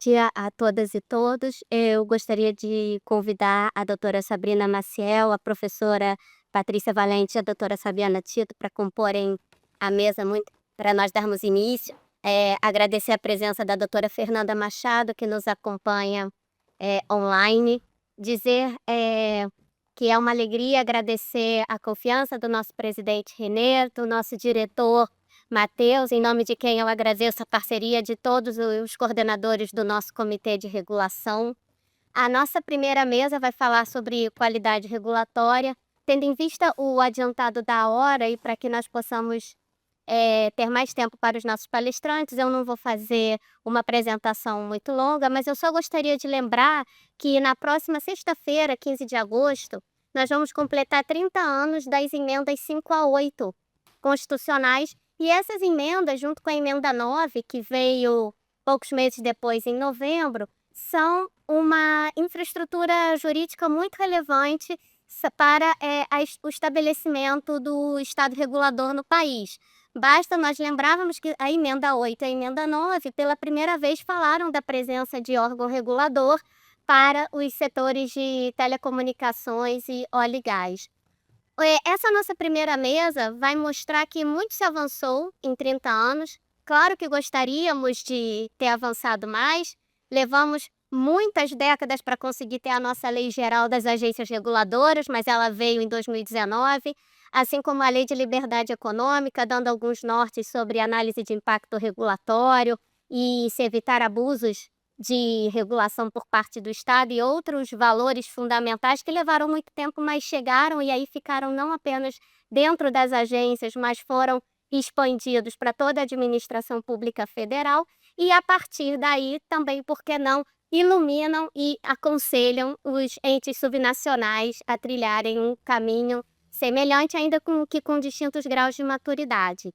dia a todas e todos. Eu gostaria de convidar a doutora Sabrina Maciel, a professora Patrícia Valente e a doutora Fabiana Tito para comporem a mesa muito para nós darmos início. Agradecer a presença da doutora Fernanda Machado, que nos acompanha online. Dizer que é uma alegria agradecer a confiança do nosso presidente Renê, do nosso diretor Matheus, em nome de quem eu agradeço a parceria de todos os coordenadores do nosso comitê de regulação. A nossa primeira mesa vai falar sobre qualidade regulatória, tendo em vista o adiantado da hora e para que nós possamos ter mais tempo para os nossos palestrantes, eu não vou fazer uma apresentação muito longa, mas eu só gostaria de lembrar que na próxima sexta-feira, 15 de agosto, nós vamos completar 30 anos das emendas 5 a 8 constitucionais, e essas emendas, junto com a emenda 9, que veio poucos meses depois, em novembro, são uma infraestrutura jurídica muito relevante para o estabelecimento do Estado regulador no país. Basta nós lembrarmos que a emenda 8 e a emenda 9, pela primeira vez, falaram da presença de órgão regulador para os setores de telecomunicações e óleo e gás. Essa nossa primeira mesa vai mostrar que muito se avançou em 30 anos. Claro que gostaríamos de ter avançado mais. Levamos muitas décadas para conseguir ter a nossa Lei Geral das Agências Reguladoras, mas ela veio em 2019, assim como a Lei de Liberdade Econômica, dando alguns nortes sobre análise de impacto regulatório e se evitar abusos de regulação por parte do Estado e outros valores fundamentais que levaram muito tempo, mas chegaram e aí ficaram não apenas dentro das agências, mas foram expandidos para toda a administração pública federal e, a partir daí, também, por que não, iluminam e aconselham os entes subnacionais a trilharem um caminho semelhante, ainda com distintos graus de maturidade.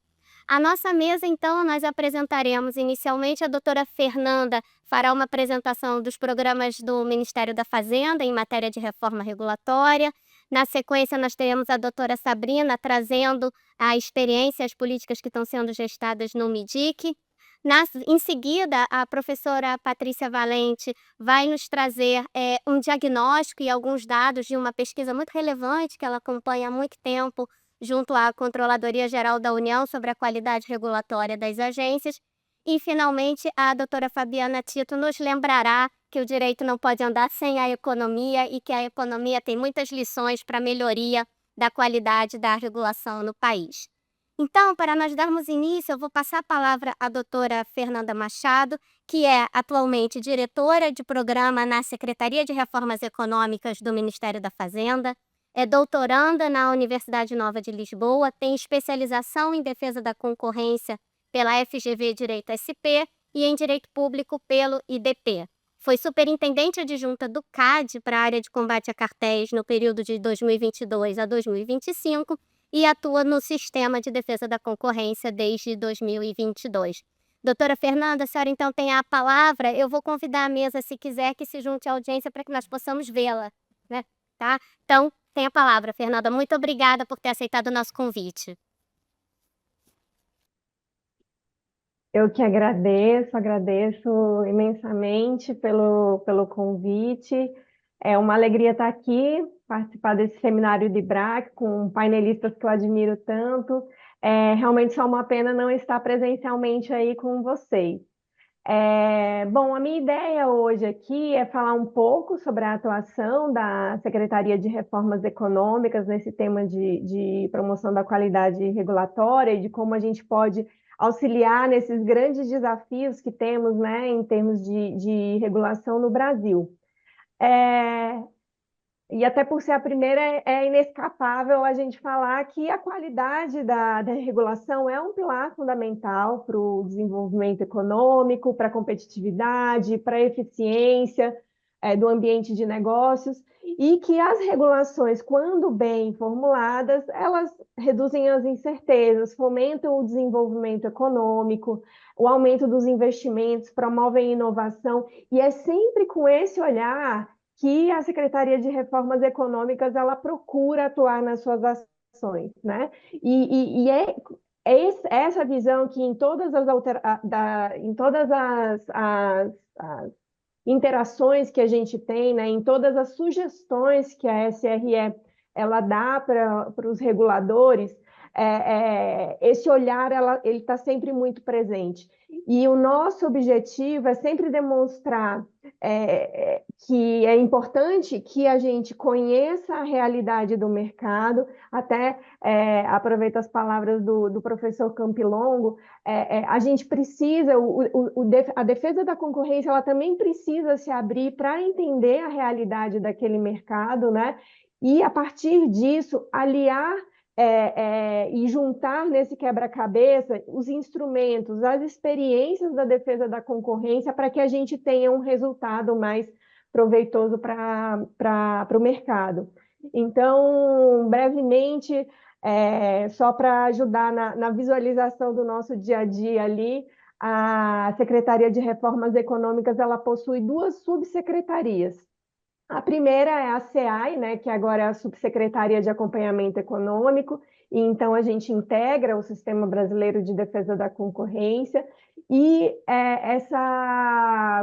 A nossa mesa, então, nós apresentaremos inicialmente a doutora Fernanda fará uma apresentação dos programas do Ministério da Fazenda em matéria de reforma regulatória. Na sequência, nós teremos a doutora Sabrina trazendo a experiência e as políticas que estão sendo gestadas no MIDIC. Em seguida, a professora Patrícia Valente vai nos trazer um diagnóstico e alguns dados de uma pesquisa muito relevante que ela acompanha há muito tempo junto à Controladoria Geral da União sobre a qualidade regulatória das agências. E, finalmente, a doutora Fabiana Tito nos lembrará que o direito não pode andar sem a economia e que a economia tem muitas lições para a melhoria da qualidade da regulação no país. Então, para nós darmos início, eu vou passar a palavra à doutora Fernanda Machado, que é atualmente diretora de programa na Secretaria de Reformas Econômicas do Ministério da Fazenda, é doutoranda na Universidade Nova de Lisboa, tem especialização em defesa da concorrência pela FGV Direito SP e em Direito Público pelo IDP. Foi superintendente adjunta do CAD para a área de combate a cartéis no período de 2022 a 2025 e atua no Sistema de Defesa da Concorrência desde 2022. Doutora Fernanda, a senhora então tem a palavra. Eu vou convidar a mesa, se quiser, que se junte à audiência para que nós possamos vê-la, né? Tá? Então, tem a palavra, Fernanda. Muito obrigada por ter aceitado o nosso convite. Eu que agradeço imensamente pelo convite. É uma alegria estar aqui, participar desse seminário de BRAC com painelistas que eu admiro tanto. É realmente só uma pena não estar presencialmente aí com vocês. Bom, a minha ideia hoje aqui é falar um pouco sobre a atuação da Secretaria de Reformas Econômicas nesse tema de promoção da qualidade regulatória e de como a gente pode auxiliar nesses grandes desafios que temos, né, em termos de regulação no Brasil. E até por ser a primeira, é inescapável a gente falar que a qualidade da regulação é um pilar fundamental para o desenvolvimento econômico, para a competitividade, para a eficiência do ambiente de negócios, e que as regulações, quando bem formuladas, elas reduzem as incertezas, fomentam o desenvolvimento econômico, o aumento dos investimentos, promovem inovação, e é sempre com esse olhar que a Secretaria de Reformas Econômicas ela procura atuar nas suas ações, né? É essa visão que em todas as interações que a gente tem, né, em todas as sugestões que a SRE ela dá para os reguladores, esse olhar ele está sempre muito presente. E o nosso objetivo é sempre demonstrar que é importante que a gente conheça a realidade do mercado, até aproveito as palavras do professor Campilongo, a gente precisa, a defesa da concorrência, ela também precisa se abrir para entender a realidade daquele mercado, né? E, a partir disso, aliar e juntar nesse quebra-cabeça os instrumentos, as experiências da defesa da concorrência para que a gente tenha um resultado mais proveitoso para o mercado. Então, brevemente, só para ajudar na visualização do nosso dia a dia ali, a Secretaria de Reformas Econômicas ela possui duas subsecretarias. A primeira é a SEAI, né, que agora é a Subsecretaria de Acompanhamento Econômico, e então a gente integra o Sistema Brasileiro de Defesa da Concorrência, e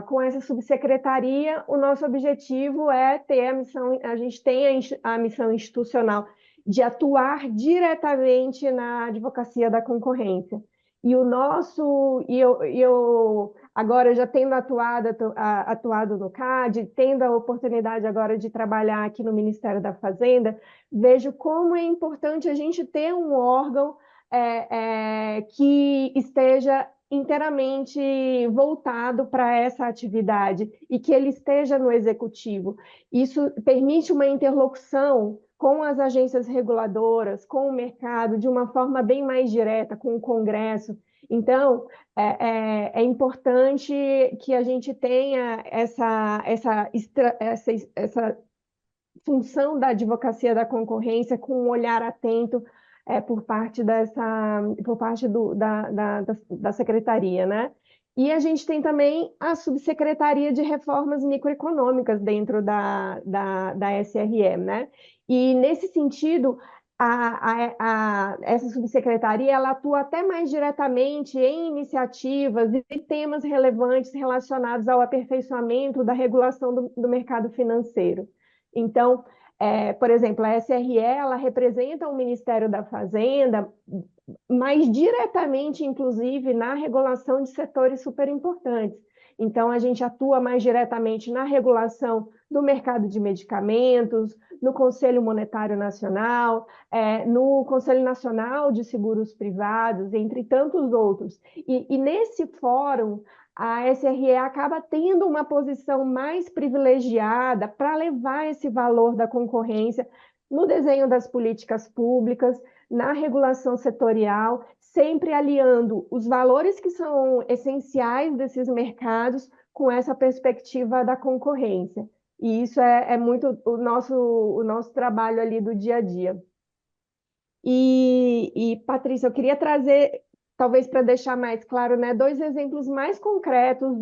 com essa subsecretaria, o nosso objetivo é ter a gente tem a missão institucional de atuar diretamente na advocacia da concorrência. E o nosso, e eu agora já tendo atuado no CAD, tendo a oportunidade agora de trabalhar aqui no Ministério da Fazenda, vejo como é importante a gente ter um órgão que esteja inteiramente voltado para essa atividade e que ele esteja no executivo. Isso permite uma interlocução com as agências reguladoras, com o mercado, de uma forma bem mais direta, com o Congresso. Então, é importante que a gente tenha essa função da advocacia da concorrência com um olhar atento por parte da secretaria, né? E a gente tem também a subsecretaria de reformas microeconômicas dentro da SRM, né? E nesse sentido, essa subsecretaria ela atua até mais diretamente em iniciativas e temas relevantes relacionados ao aperfeiçoamento da regulação do mercado financeiro. Então, por exemplo, a SRE ela representa o Ministério da Fazenda mais diretamente, inclusive, na regulação de setores super importantes. Então, a gente atua mais diretamente na regulação do mercado de medicamentos, no Conselho Monetário Nacional, no Conselho Nacional de Seguros Privados, entre tantos outros. E nesse fórum, a SRE acaba tendo uma posição mais privilegiada para levar esse valor da concorrência no desenho das políticas públicas, na regulação setorial, sempre aliando os valores que são essenciais desses mercados com essa perspectiva da concorrência. E isso é muito o nosso trabalho ali do dia a dia. Patrícia, eu queria trazer, talvez para deixar mais claro, né, dois exemplos mais concretos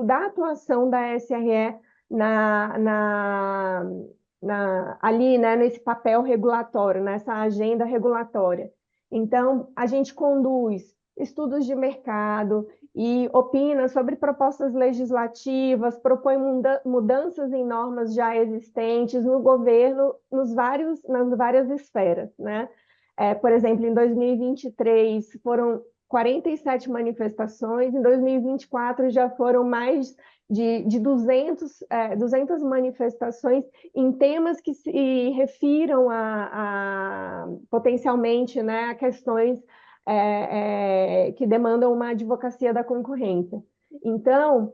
da atuação da SRE na, na, ali, né, nesse papel regulatório, nessa agenda regulatória. Então, a gente conduz estudos de mercado e opina sobre propostas legislativas, propõe mudanças em normas já existentes no governo, nas várias esferas, né? Por exemplo, em 2023 foram 47 manifestações, em 2024 já foram mais de 200 manifestações em temas que se refiram potencialmente, né, a questões que demandam uma advocacia da concorrência. Então,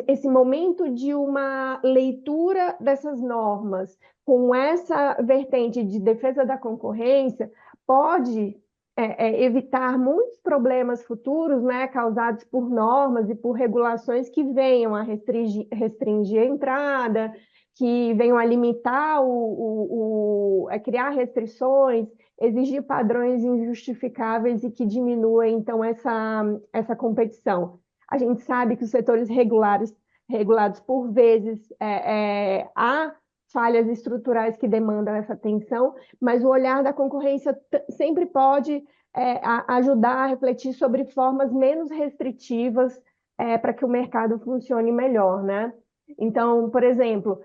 esse momento de uma leitura dessas normas com essa vertente de defesa da concorrência pode evitar muitos problemas futuros, né, causados por normas e por regulações que venham a restringir a entrada, que venham a limitar a criar restrições, exigir padrões injustificáveis e que diminuem, então, essa competição. A gente sabe que os setores regulados, por vezes, há falhas estruturais que demandam essa atenção, mas o olhar da concorrência sempre pode ajudar a refletir sobre formas menos restritivas para que o mercado funcione melhor, né? Então, por exemplo,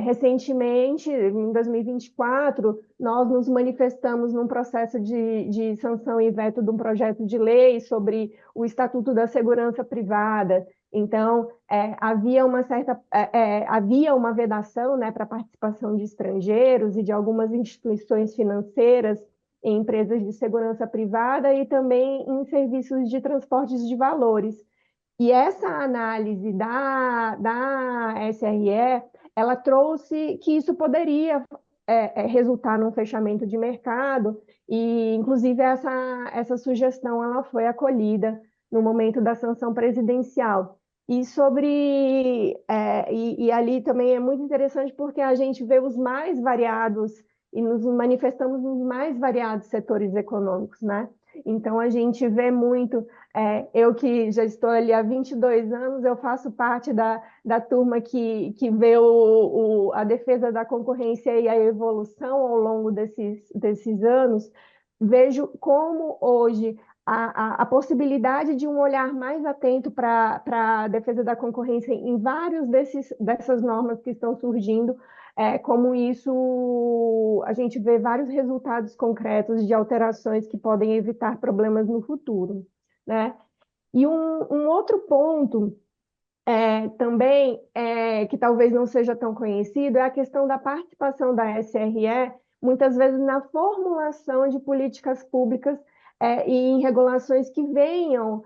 recentemente, em 2024, nós nos manifestamos num processo de sanção e veto de um projeto de lei sobre o Estatuto da Segurança Privada. Então, havia uma vedação, né, para a participação de estrangeiros e de algumas instituições financeiras em empresas de segurança privada e também em serviços de transportes de valores. E essa análise da SRE, ela trouxe que isso poderia resultar num fechamento de mercado, e inclusive essa sugestão ela foi acolhida no momento da sanção presidencial. E ali também é muito interessante porque a gente vê os mais variados e nos manifestamos nos mais variados setores econômicos, né? Então a gente vê muito eu que já estou ali há 22 anos, eu faço parte da turma que vê a defesa da concorrência e a evolução ao longo desses anos. Vejo como hoje a possibilidade de um olhar mais atento para a defesa da concorrência em vários dessas normas que estão surgindo, como isso a gente vê vários resultados concretos de alterações que podem evitar problemas no futuro, né? E um outro ponto também, que talvez não seja tão conhecido, é a questão da participação da SRE, muitas vezes na formulação de políticas públicas e em regulações que venham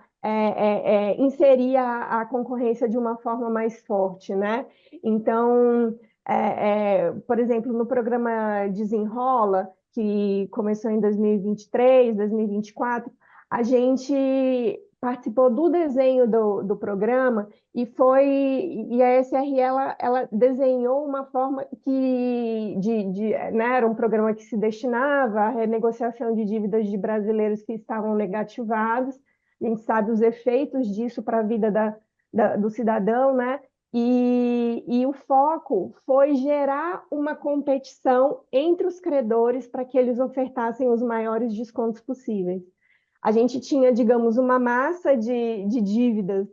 inserir a concorrência de uma forma mais forte, né? Então, por exemplo, no programa Desenrola, que começou em 2023, 2024, a gente participou do desenho do programa e a SRE ela desenhou uma forma né, era um programa que se destinava à renegociação de dívidas de brasileiros que estavam negativados. A gente sabe os efeitos disso para a vida do cidadão, né? E o foco foi gerar uma competição entre os credores para que eles ofertassem os maiores descontos possíveis. A gente tinha, digamos, uma massa de dívidas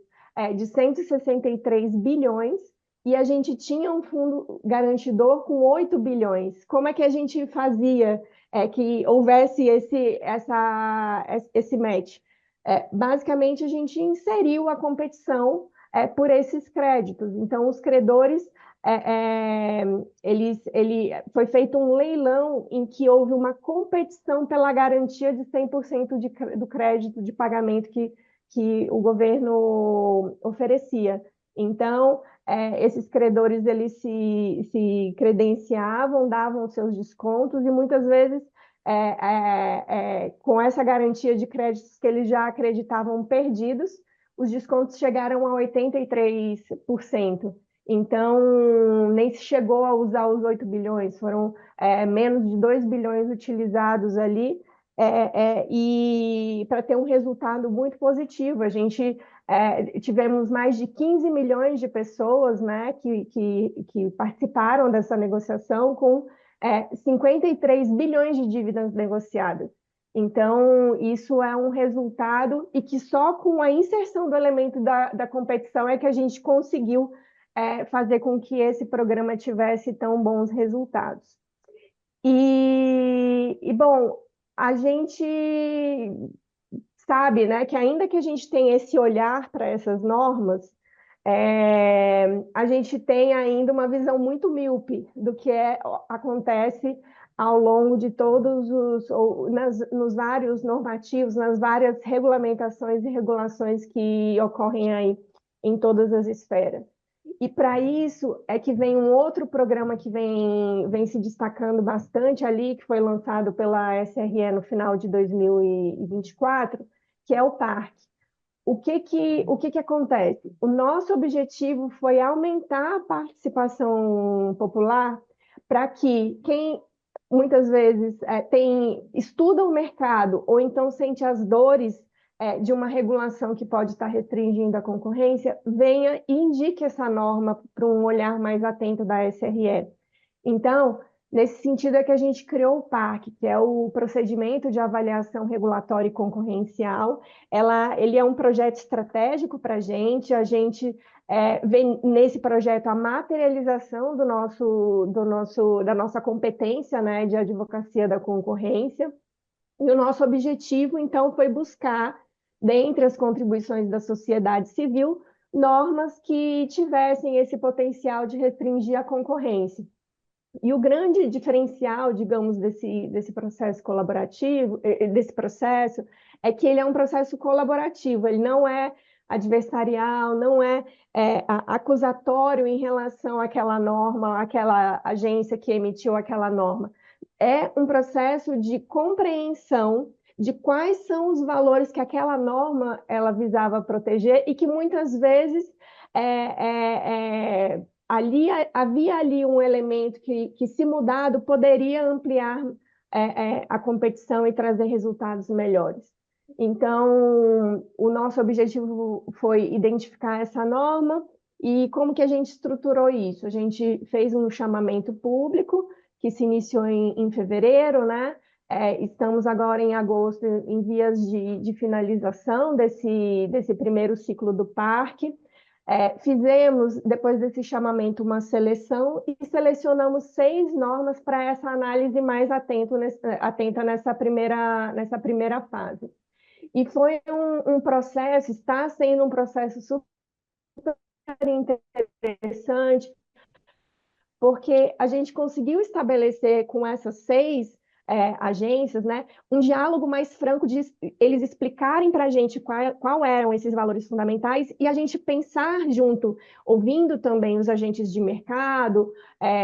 de 163 bilhões e a gente tinha um fundo garantidor com 8 bilhões. Como é que a gente fazia que houvesse esse match? Basicamente, a gente inseriu a competição por esses créditos. Então, os credores foi feito um leilão em que houve uma competição pela garantia de 100% do crédito de pagamento que o governo oferecia. Então, esses credores eles se credenciavam, davam seus descontos e muitas vezes com essa garantia de créditos que eles já acreditavam perdidos, os descontos chegaram a 83%. Então, nem se chegou a usar os 8 bilhões, foram menos de 2 bilhões utilizados ali, e para ter um resultado muito positivo. A gente tivemos mais de 15 milhões de pessoas, né, que participaram dessa negociação com 53 bilhões de dívidas negociadas. Então, isso é um resultado e que só com a inserção do elemento da competição é que a gente conseguiu fazer com que esse programa tivesse tão bons resultados. Bom, a gente sabe, né, que ainda que a gente tenha esse olhar para essas normas, a gente tem ainda uma visão muito míope do que acontece ao longo de nos vários normativos, nas várias regulamentações e regulações que ocorrem aí em todas as esferas. E para isso é que vem um outro programa que vem se destacando bastante ali, que foi lançado pela SRE no final de 2024, que é o PARC. O que acontece? O nosso objetivo foi aumentar a participação popular para que quem muitas vezes estuda o mercado ou então sente as dores de uma regulação que pode estar restringindo a concorrência, venha e indique essa norma para um olhar mais atento da SRE. Então, Nesse sentido é que a gente criou o PARC, que é o Procedimento de Avaliação Regulatória e Concorrencial. Ele é um projeto estratégico para a gente vê nesse projeto a materialização da nossa competência, né, de advocacia da concorrência. E o nosso objetivo, então, foi buscar, dentre as contribuições da sociedade civil, normas que tivessem esse potencial de restringir a concorrência. E o grande diferencial, digamos, desse processo colaborativo, desse processo, é que ele é um processo colaborativo, ele não é adversarial, não é acusatório em relação àquela norma, àquela agência que emitiu aquela norma. É um processo de compreensão de quais são os valores que aquela norma ela visava proteger e que muitas vezes havia ali um elemento que, se mudado, poderia ampliar a competição e trazer resultados melhores. Então, o nosso objetivo foi identificar essa norma e como que a gente estruturou isso? A gente fez um chamamento público que se iniciou em fevereiro, né? Estamos agora em agosto em vias de finalização desse primeiro ciclo do parque. Fizemos, depois desse chamamento, uma seleção e selecionamos 6 normas para essa análise mais atenta nessa primeira fase. E foi um processo, está sendo um processo super interessante, porque a gente conseguiu estabelecer com essas 6 agências, né, um diálogo mais franco de eles explicarem para a gente qual eram esses valores fundamentais e a gente pensar junto, ouvindo também os agentes de mercado,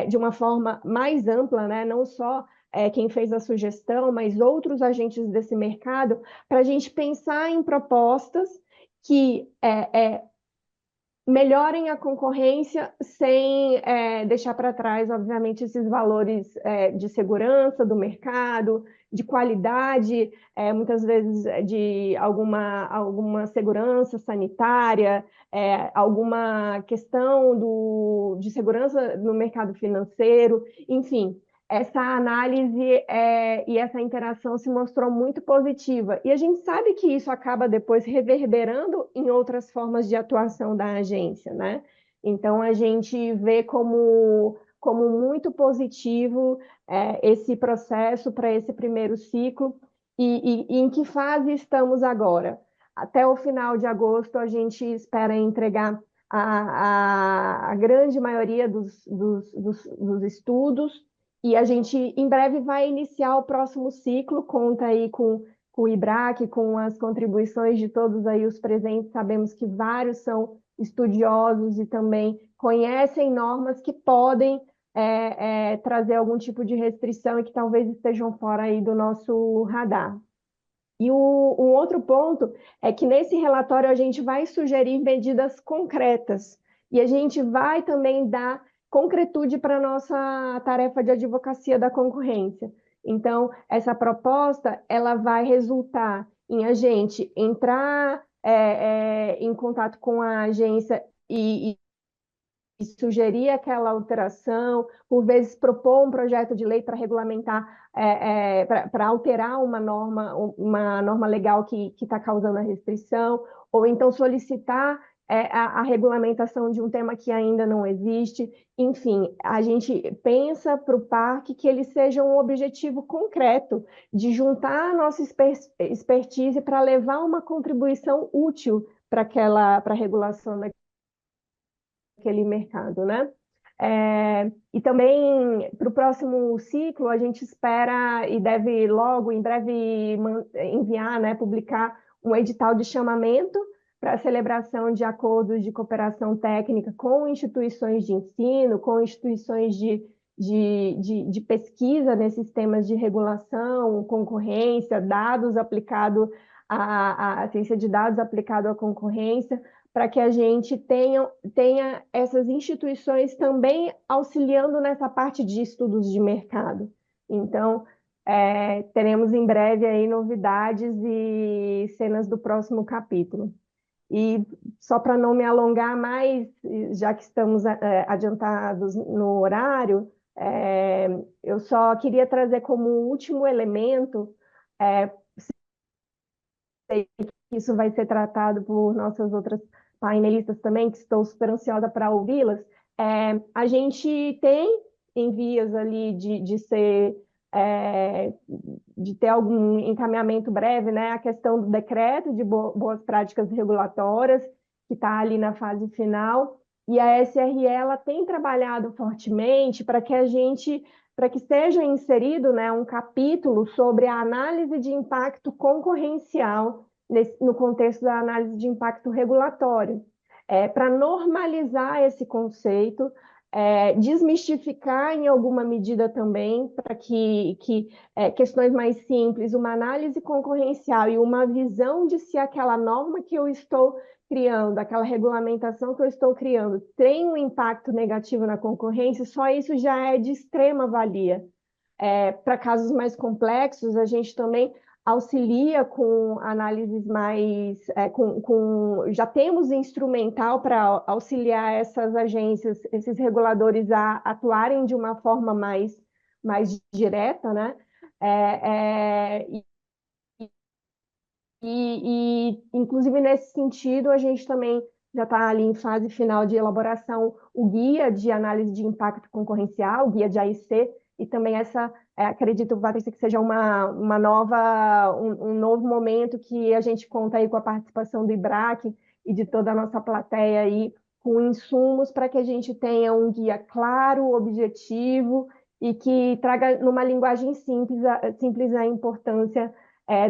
de uma forma mais ampla, né, não só quem fez a sugestão, mas outros agentes desse mercado, para a gente pensar em propostas que melhorem a concorrência sem deixar para trás, obviamente, esses valores de segurança do mercado, de qualidade, muitas vezes de alguma segurança sanitária, alguma questão de segurança no mercado financeiro, enfim. Essa análise e essa interação se mostrou muito positiva. E a gente sabe que isso acaba depois reverberando em outras formas de atuação da agência, né? Então, a gente vê como muito positivo esse processo para esse primeiro ciclo. E em que fase estamos agora? Até o final de agosto, a gente espera entregar a grande maioria dos estudos e a gente, em breve, vai iniciar o próximo ciclo, conta aí com o IBRAC, com as contribuições de todos aí os presentes. Sabemos que vários são estudiosos e também conhecem normas que podem trazer algum tipo de restrição e que talvez estejam fora aí do nosso radar. E um outro ponto é que nesse relatório a gente vai sugerir medidas concretas e a gente vai também dar concretude para a nossa tarefa de advocacia da concorrência. Então, essa proposta ela vai resultar em a gente entrar em contato com a agência e sugerir aquela alteração, por vezes propor um projeto de lei para regulamentar, para alterar uma norma legal que está causando a restrição, ou então solicitar a regulamentação de um tema que ainda não existe. Enfim, a gente pensa para o parque que ele seja um objetivo concreto de juntar a nossa expertise para levar uma contribuição útil para a regulação daquele mercado, né? E também para o próximo ciclo a gente espera e deve logo, em breve, enviar, né, publicar um edital de chamamento para a celebração de acordos de cooperação técnica com instituições de ensino, com instituições de pesquisa nesses temas de regulação, concorrência, dados aplicados à ciência de dados aplicado à concorrência, para que a gente tenha essas instituições também auxiliando nessa parte de estudos de mercado. Então, teremos em breve aí novidades e cenas do próximo capítulo. E só para não me alongar mais, já que estamos adiantados no horário, Eu só queria trazer como último elemento, é, sei que isso vai ser tratado por nossas outras painelistas também, que estou super ansiosa para ouvi-las. A gente tem em vias ali de ser, é, de ter algum encaminhamento breve, né? A questão do decreto de boas práticas regulatórias, que está ali na fase final, e a SRE ela tem trabalhado fortemente para que seja inserido, né, um capítulo sobre a análise de impacto concorrencial no contexto da análise de impacto regulatório, para normalizar esse conceito, desmistificar em alguma medida também, para que questões mais simples, uma análise concorrencial e uma visão de se aquela norma que eu estou criando, aquela regulamentação que eu estou criando, tem um impacto negativo na concorrência, só isso já é de extrema valia. Para casos mais complexos, a gente também auxilia com análises mais. Já temos instrumental para auxiliar essas agências, esses reguladores a atuarem de uma forma mais direta, né? É, é, inclusive, nesse sentido, a gente também já está ali em fase final de elaboração o guia de análise de impacto concorrencial, o guia de AIC, e também acredito, Patrícia, que seja um novo momento que a gente conta aí com a participação do IBRAC e de toda a nossa plateia aí, com insumos para que a gente tenha um guia claro, objetivo e que traga numa linguagem simples a importância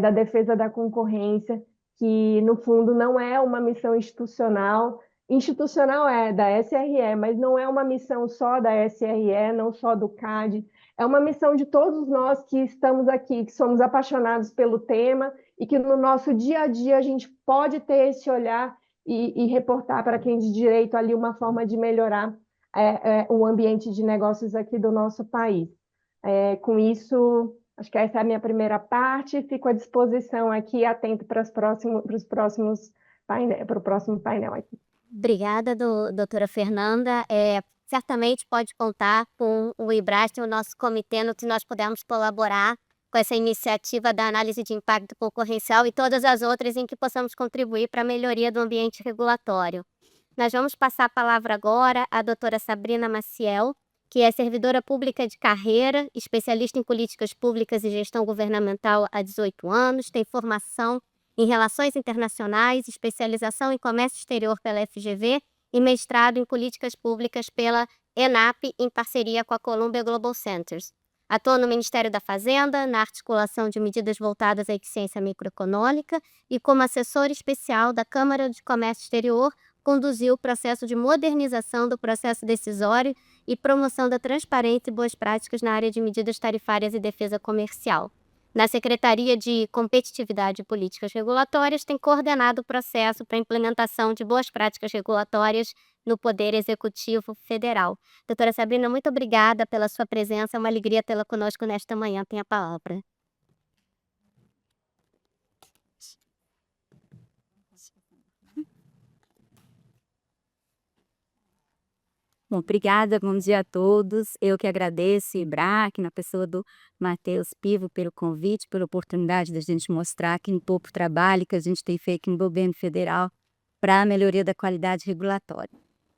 da defesa da concorrência, que no fundo não é uma missão institucional. Institucional é da SRE, mas não é uma missão só da SRE, não só do CAD. É uma missão de todos nós que estamos aqui, que somos apaixonados pelo tema e que no nosso dia a dia a gente pode ter esse olhar e reportar para quem de direito ali uma forma de melhorar o ambiente de negócios aqui do nosso país. Com isso, acho que essa é a minha primeira parte. Fico à disposição aqui, atento para os próximos para o próximo painel aqui. Obrigada, doutora Fernanda. Certamente pode contar com o IBRAST, o nosso comitê, no que nós pudermos colaborar com essa iniciativa da análise de impacto concorrencial e todas as outras em que possamos contribuir para a melhoria do ambiente regulatório. Nós vamos passar a palavra agora à doutora Sabrina Maciel, que é servidora pública de carreira, especialista em políticas públicas e gestão governamental há 18 anos, tem formação em Relações Internacionais, especialização em Comércio Exterior pela FGV e mestrado em Políticas Públicas pela ENAP, em parceria com a Columbia Global Centers. Atua no Ministério da Fazenda, na articulação de medidas voltadas à eficiência microeconômica e como assessora especial da Câmara de Comércio Exterior, conduziu o processo de modernização do processo decisório e promoção da transparência e boas práticas na área de medidas tarifárias e defesa comercial. Na Secretaria de Competitividade e Políticas Regulatórias, tem coordenado o processo para a implementação de boas práticas regulatórias no Poder Executivo Federal. Doutora Sabrina, muito obrigada pela sua presença, é uma alegria tê-la conosco nesta manhã. Tem a palavra. Bom, obrigada, bom dia a todos. Eu que agradeço, IBRAC, na pessoa do Matheus Pivo, pelo convite, pela oportunidade da gente mostrar aqui um pouco o trabalho que a gente tem feito no governo federal para a melhoria da qualidade regulatória.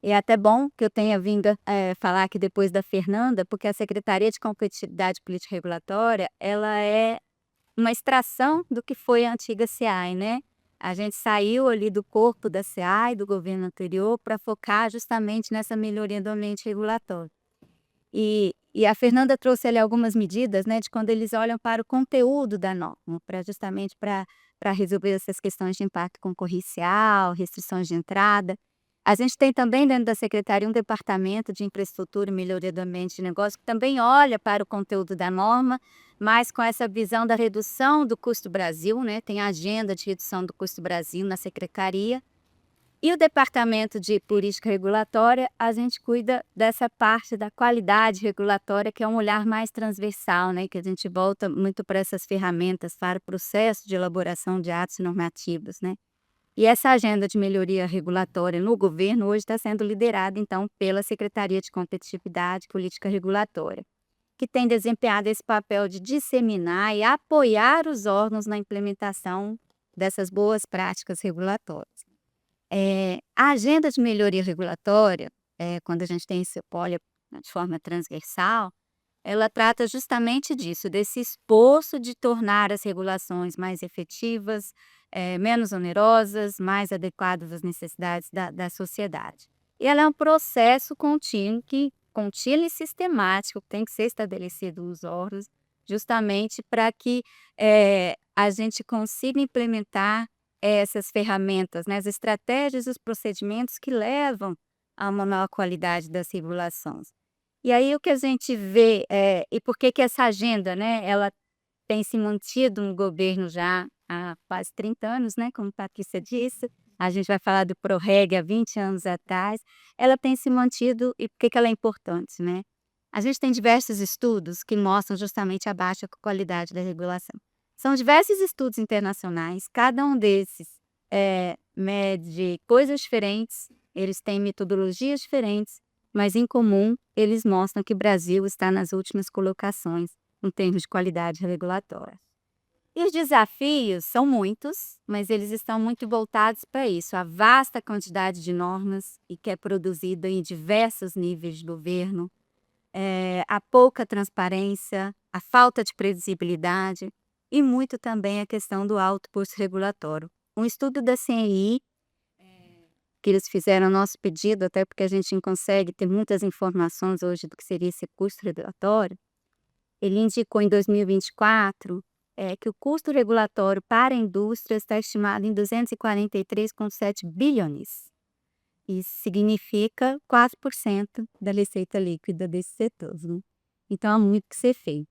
É até bom que eu tenha vindo falar aqui depois da Fernanda, porque a Secretaria de Competitividade e Política Regulatória, ela é uma extração do que foi a antiga SEAI, né? A gente saiu ali do corpo da SEAI, do governo anterior, para focar justamente nessa melhoria do ambiente regulatório. E a Fernanda trouxe ali algumas medidas, né, de quando eles olham para o conteúdo da norma, justamente para resolver essas questões de impacto concorrencial, restrições de entrada. A gente tem também dentro da Secretaria um departamento de infraestrutura e melhoria do ambiente de negócio que também olha para o conteúdo da norma, mas com essa visão da redução do custo Brasil, né? Tem a agenda de redução do custo Brasil na Secretaria. E o departamento de política regulatória, a gente cuida dessa parte da qualidade regulatória, que é um olhar mais transversal, né? Que a gente volta muito para essas ferramentas, para o processo de elaboração de atos normativos, né? E essa agenda de melhoria regulatória no governo hoje está sendo liderada, então, pela Secretaria de Competitividade e Política Regulatória. que tem desempenhado esse papel de disseminar e apoiar os órgãos na implementação dessas boas práticas regulatórias. A agenda de melhoria regulatória, quando a gente tem esse olha de forma transversal, ela trata justamente disso, desse esforço de tornar as regulações mais efetivas, menos onerosas, mais adequadas às necessidades da sociedade. E ela é um processo contínuo e sistemático que tem que ser estabelecido nos órgãos, justamente para que a gente consiga implementar essas ferramentas, né, as estratégias e os procedimentos que levam a uma maior qualidade das regulações. E aí o que a gente vê, e por que essa agenda, né, ela tem se mantido no governo já há quase 30 anos, né, como Patrícia disse, a gente vai falar do ProReg há 20 anos atrás, ela tem se mantido e por que ela é importante, né? A gente tem diversos estudos que mostram justamente a baixa qualidade da regulação. São diversos estudos internacionais, cada um desses mede coisas diferentes, eles têm metodologias diferentes, mas em comum eles mostram que o Brasil está nas últimas colocações em termos de qualidade regulatória. E os desafios são muitos, mas eles estão muito voltados para isso, a vasta quantidade de normas e que é produzida em diversos níveis de governo, a pouca transparência, a falta de previsibilidade e muito também a questão do alto custo regulatório. Um estudo da CNI, que eles fizeram nosso pedido, até porque a gente não consegue ter muitas informações hoje do que seria esse custo regulatório, ele indicou em 2024 que o custo regulatório para a indústria está estimado em 243,7 bilhões. Isso significa 4% da receita líquida desse setor, né? Então há muito que ser feito.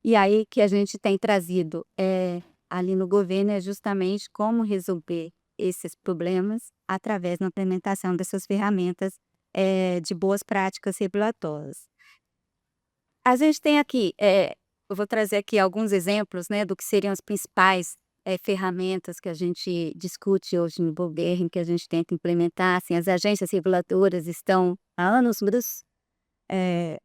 E aí que a gente tem trazido ali no governo é justamente como resolver esses problemas através da implementação dessas ferramentas de boas práticas regulatórias. A gente tem aqui, eu vou trazer aqui alguns exemplos, né, do que seriam as principais ferramentas que a gente discute hoje no governo, que a gente tenta implementar. Assim, as agências reguladoras estão há anos-luz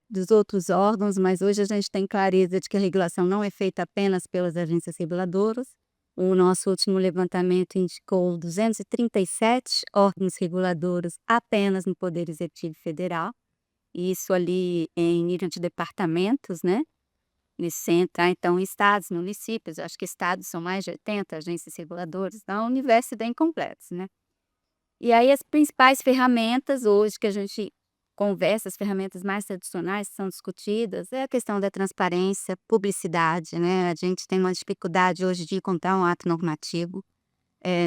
dos outros órgãos, mas hoje a gente tem clareza de que a regulação não é feita apenas pelas agências reguladoras. O nosso último levantamento indicou 237 órgãos reguladores apenas no Poder Executivo Federal, isso ali em nível de departamentos, né? Nesse entra, então, estados, municípios, acho que estados são mais de 80 agências reguladoras, então é um universo bem complexo, né? E aí as principais ferramentas hoje que a gente conversa, as ferramentas mais tradicionais que são discutidas, é a questão da transparência, publicidade, né? A gente tem uma dificuldade hoje de encontrar um ato normativo.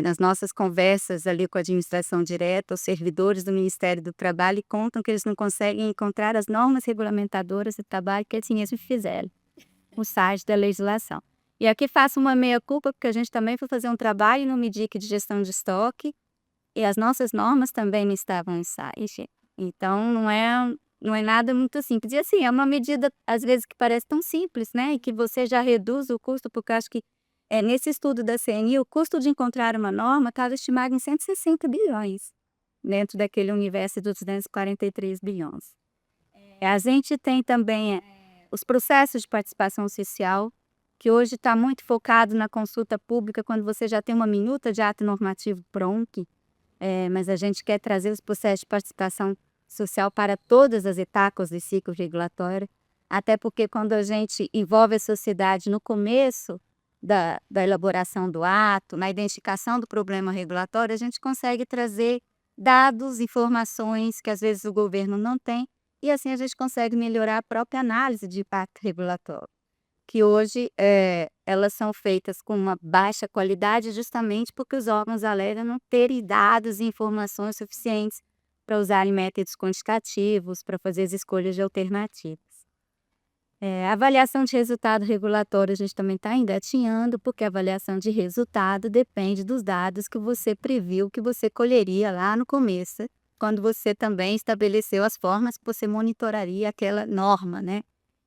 Nas nossas conversas ali com a administração direta, os servidores do Ministério do Trabalho contam que eles não conseguem encontrar as normas regulamentadoras de trabalho que eles mesmos fizeram no site da legislação. E aqui faço uma meia-culpa, porque a gente também foi fazer um trabalho no MIDIC de gestão de estoque, e as nossas normas também não estavam no site. Então, não é nada muito simples. E assim, é uma medida, às vezes, que parece tão simples, né? E que você já reduz o custo, porque acho que nesse estudo da CNI, o custo de encontrar uma norma estava estimado em 160 bilhões, dentro daquele universo dos 243 bilhões. A gente tem também os processos de participação social, que hoje está muito focado na consulta pública, quando você já tem uma minuta de ato normativo pronto, mas a gente quer trazer os processos de participação social para todas as etapas do ciclo regulatório, até porque quando a gente envolve a sociedade no começo da elaboração do ato, na identificação do problema regulatório, a gente consegue trazer dados, informações que às vezes o governo não tem, e assim a gente consegue melhorar a própria análise de impacto regulatório, que hoje elas são feitas com uma baixa qualidade justamente porque os órgãos alegam não terem dados e informações suficientes para usarem métodos quantitativos, para fazer as escolhas de alternativas. A avaliação de resultado regulatório a gente também está engatinhando, porque a avaliação de resultado depende dos dados que você previu que você colheria lá no começo, quando você também estabeleceu as formas que você monitoraria aquela norma, né?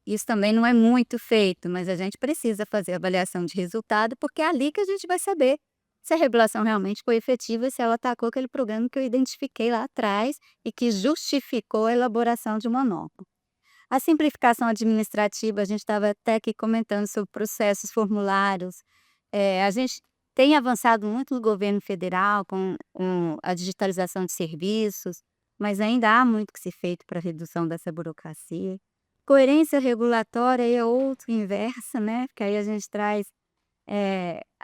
Isso também não é muito feito, mas a gente precisa fazer a avaliação de resultado, porque é ali que a gente vai saber se a regulação realmente foi efetiva e se ela atacou aquele problema que eu identifiquei lá atrás e que justificou a elaboração de uma norma. A simplificação administrativa, a gente estava até aqui comentando sobre processos, formulários. A gente tem avançado muito no governo federal com a digitalização de serviços, mas ainda há muito que ser feito para a redução dessa burocracia. Coerência regulatória é outro inverso, né? Porque aí a gente traz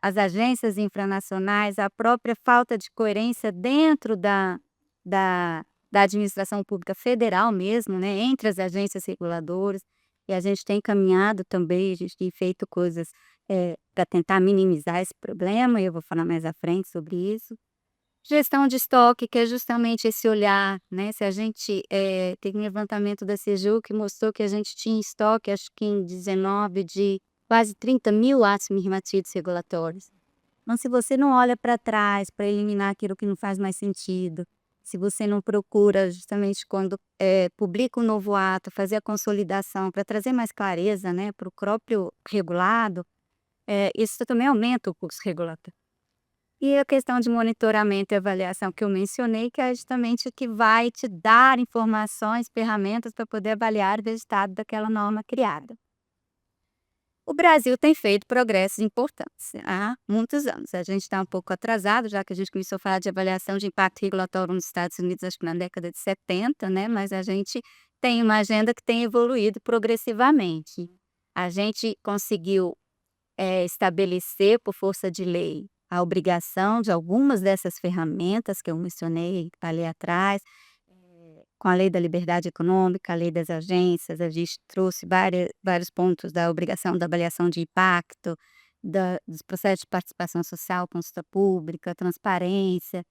as agências infranacionais, a própria falta de coerência dentro da, da administração pública federal mesmo, né? Entre as agências reguladoras. E a gente tem caminhado também, a gente tem feito coisas para tentar minimizar esse problema, e eu vou falar mais à frente sobre isso. Gestão de estoque, que é justamente esse olhar, né? Se a gente teve um levantamento da CEJU que mostrou que a gente tinha estoque, acho que em 19, de quase 30 mil atos minimamente regulatórios. Então, se você não olha para trás para eliminar aquilo que não faz mais sentido, se você não procura justamente quando publica um novo ato, fazer a consolidação para trazer mais clareza, né, para o próprio regulado, isso também aumenta o custo regulatório. E a questão de monitoramento e avaliação que eu mencionei, que é justamente o que vai te dar informações, ferramentas para poder avaliar o resultado daquela norma criada. O Brasil tem feito progressos importantes há muitos anos. A gente está um pouco atrasado, já que a gente começou a falar de avaliação de impacto regulatório nos Estados Unidos, acho que na década de 70, né? Mas a gente tem uma agenda que tem evoluído progressivamente. A gente conseguiu estabelecer, por força de lei, a obrigação de algumas dessas ferramentas que eu mencionei ali atrás, com a Lei da Liberdade Econômica, a Lei das Agências, a gente trouxe vários pontos da obrigação da avaliação de impacto, dos processos de participação social, consulta pública, transparência.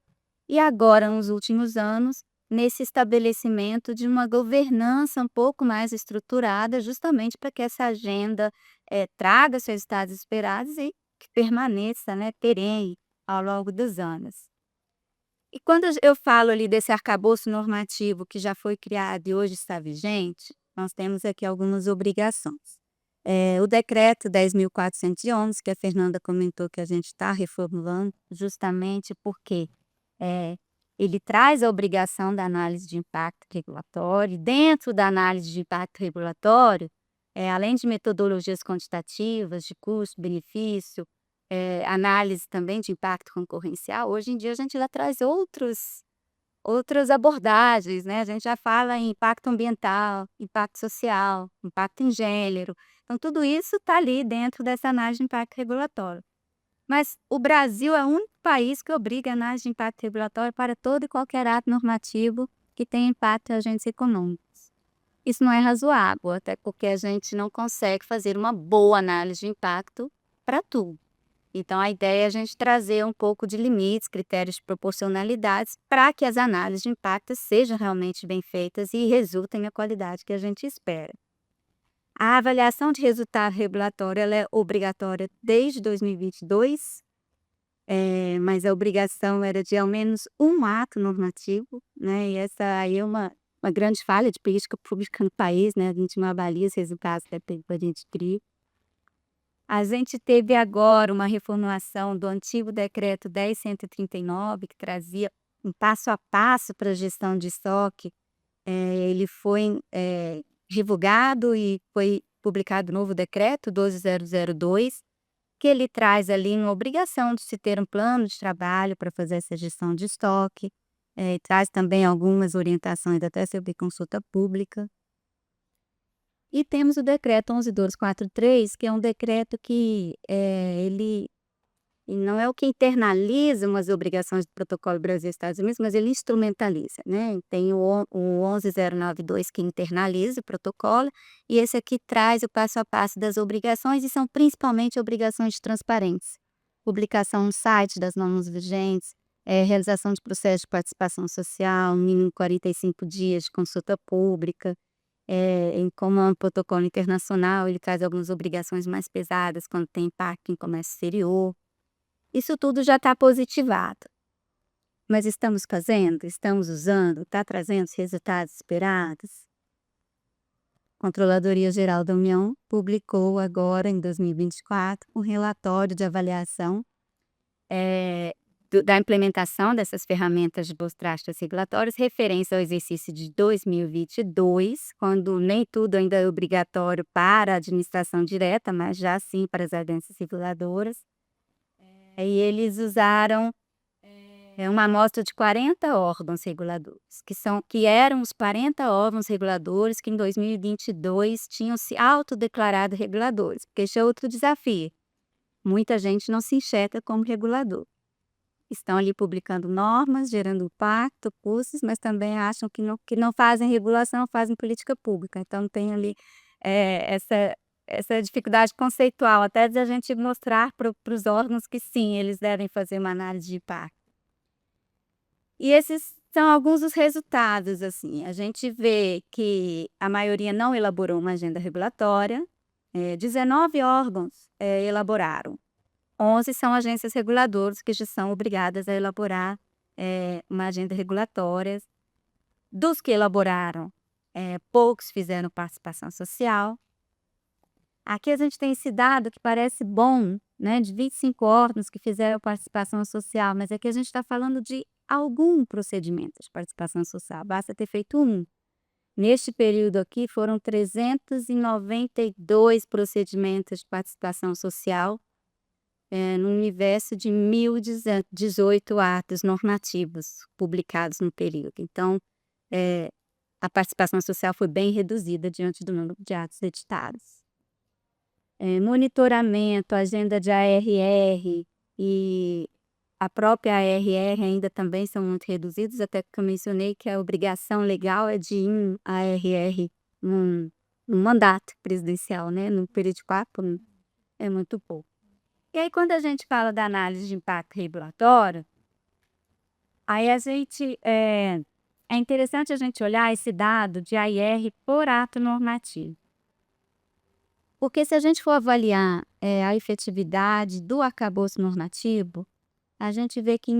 E agora, nos últimos anos, nesse estabelecimento de uma governança um pouco mais estruturada, justamente para que essa agenda traga os resultados esperados e que permaneça, né, perene ao longo dos anos. E quando eu falo ali desse arcabouço normativo que já foi criado e hoje está vigente, nós temos aqui algumas obrigações. O decreto 10.411, que a Fernanda comentou que a gente está reformulando, justamente porque ele traz a obrigação da análise de impacto regulatório. Dentro da análise de impacto regulatório, além de metodologias quantitativas, de custo-benefício, análise também de impacto concorrencial, hoje em dia a gente já traz outras abordagens, né? A gente já fala em impacto ambiental, impacto social, impacto em gênero. Então, tudo isso está ali dentro dessa análise de impacto regulatório. Mas o Brasil é o único país que obriga a análise de impacto regulatório para todo e qualquer ato normativo que tenha impacto em agentes econômicos. Isso não é razoável, até porque a gente não consegue fazer uma boa análise de impacto para tudo. Então, a ideia é a gente trazer um pouco de limites, critérios de proporcionalidades, para que as análises de impacto sejam realmente bem feitas e resultem na qualidade que a gente espera. A avaliação de resultado regulatório ela é obrigatória desde 2022, mas a obrigação era de ao menos um ato normativo, né? E essa aí é uma grande falha de política pública no país, né? A gente não avalia os resultados que a gente cria. A gente teve agora uma reformulação do antigo decreto 10.139, que trazia um passo a passo para a gestão de estoque. Ele foi revogado e foi publicado o novo decreto 12.002, que ele traz ali uma obrigação de se ter um plano de trabalho para fazer essa gestão de estoque, traz também algumas orientações até sobre consulta pública. E temos o decreto 11.243, que é um decreto que ele não é o que internaliza umas obrigações do protocolo Brasil e Estados Unidos, mas ele instrumentaliza, né? Tem o 11.092 que internaliza o protocolo, e esse aqui traz o passo a passo das obrigações, e são principalmente obrigações de transparência. Publicação no site das normas vigentes, realização de processo de participação social, mínimo 45 dias de consulta pública. Como é um protocolo internacional, ele traz algumas obrigações mais pesadas quando tem impacto em comércio exterior. Isso tudo já está positivado. Mas estamos fazendo? Estamos usando? Está trazendo os resultados esperados? A Controladoria Geral da União publicou agora, em 2024, um relatório de avaliação da implementação dessas ferramentas de boas práticas regulatórias, referência ao exercício de 2022, quando nem tudo ainda é obrigatório para a administração direta, mas já sim para as agências reguladoras. E eles usaram uma amostra de 40 órgãos reguladores, que eram os 40 órgãos reguladores que em 2022 tinham se autodeclarado reguladores, porque esse é outro desafio. Muita gente não se enxerga como regulador. Estão ali publicando normas, gerando impacto, custos, mas também acham que não fazem regulação, fazem política pública. Então tem ali essa dificuldade conceitual, até de a gente mostrar para os órgãos que sim, eles devem fazer uma análise de impacto. E esses são alguns dos resultados, assim. A gente vê que a maioria não elaborou uma agenda regulatória, 19 órgãos elaboraram. 11 são agências reguladoras que já são obrigadas a elaborar uma agenda regulatória. Dos que elaboraram, poucos fizeram participação social. Aqui a gente tem esse dado que parece bom, né, de 25 órgãos que fizeram participação social, mas aqui a gente está falando de algum procedimento de participação social, basta ter feito um. Neste período aqui foram 392 procedimentos de participação social, no universo de 1.018 atos normativos publicados no período. Então, a participação social foi bem reduzida diante do número de atos editados. Monitoramento, agenda de ARR e a própria ARR ainda também são muito reduzidos, até que eu mencionei que a obrigação legal é de um ARR num mandato presidencial, né? No período de 4 anos, é muito pouco. E aí, quando a gente fala da análise de impacto regulatório, aí a gente é interessante a gente olhar esse dado de AIR por ato normativo. Porque se a gente for avaliar a efetividade do arcabouço normativo, a gente vê que,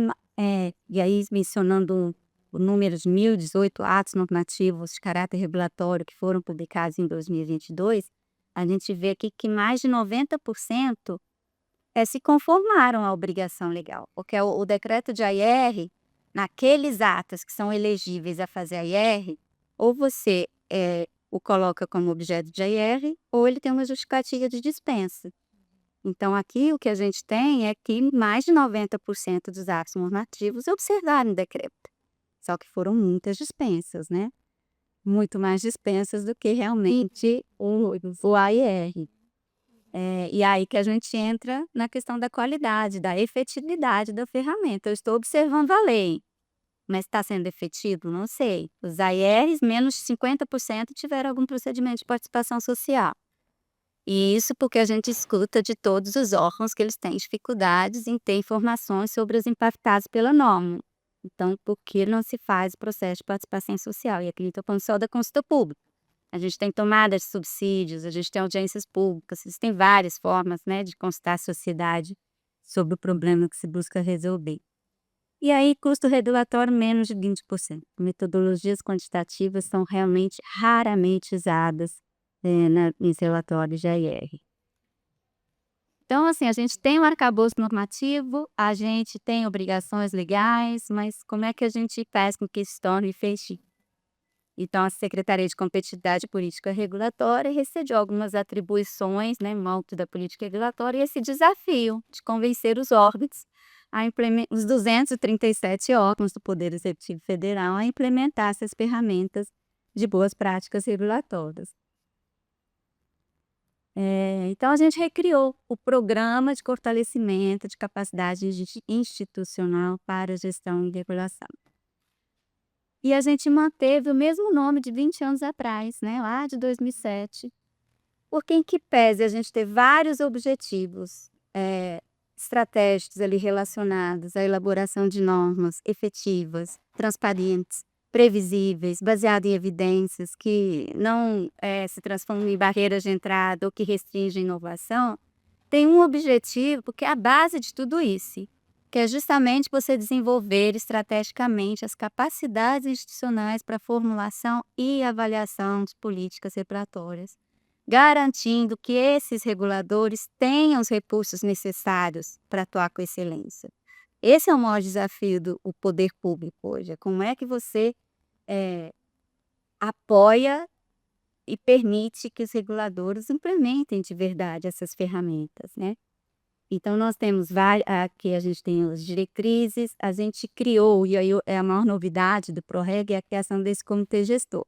e aí mencionando o número de 1.018 atos normativos de caráter regulatório que foram publicados em 2022, a gente vê aqui que mais de 90% se conformaram à obrigação legal, porque o decreto de AIR, naqueles atos que são elegíveis a fazer AIR, ou você o coloca como objeto de AIR, ou ele tem uma justificativa de dispensa. Então, aqui o que a gente tem é que mais de 90% dos atos normativos observaram o decreto, só que foram muitas dispensas, né? Muito mais dispensas do que realmente o AIR. E aí que a gente entra na questão da qualidade, da efetividade da ferramenta. Eu estou observando a lei, mas está sendo efetivo? Não sei. Os AIRs, menos de 50% tiveram algum procedimento de participação social. E isso porque a gente escuta de todos os órgãos que eles têm dificuldades em ter informações sobre os impactados pela norma. Então, por que não se faz o processo de participação social? E aqui estou falando só da consulta pública. A gente tem tomada de subsídios, a gente tem audiências públicas, existem várias formas, né, de consultar a sociedade sobre o problema que se busca resolver. E aí, custo regulatório menos de 20%. Metodologias quantitativas são realmente raramente usadas nos relatórios de AIR. Então, assim, a gente tem um arcabouço normativo, a gente tem obrigações legais, mas como é que a gente faz com que isso se torne efetivo? Então, a Secretaria de Competitividade e Política Regulatória recebeu algumas atribuições, né, no âmbito da política regulatória, e esse desafio de convencer os órgãos, os 237 órgãos do Poder Executivo Federal, a implementar essas ferramentas de boas práticas regulatórias. Então, a gente recriou o Programa de Fortalecimento de Capacidade Institucional para a Gestão e Regulação. E a gente manteve o mesmo nome de 20 anos atrás, né, lá de 2007, porque em que pese a gente ter vários objetivos estratégicos ali relacionados à elaboração de normas efetivas, transparentes, previsíveis, baseadas em evidências, que não se transformam em barreiras de entrada ou que restringem a inovação, tem um objetivo, porque é a base de tudo isso, que é justamente você desenvolver estrategicamente as capacidades institucionais para formulação e avaliação de políticas regulatórias, garantindo que esses reguladores tenham os recursos necessários para atuar com excelência. Esse é o maior desafio do o poder público hoje, é como é que você apoia e permite que os reguladores implementem de verdade essas ferramentas, né. Então nós temos aqui a gente tem as diretrizes, a gente criou, e aí é a maior novidade do PROREG, é a criação desse comitê gestor.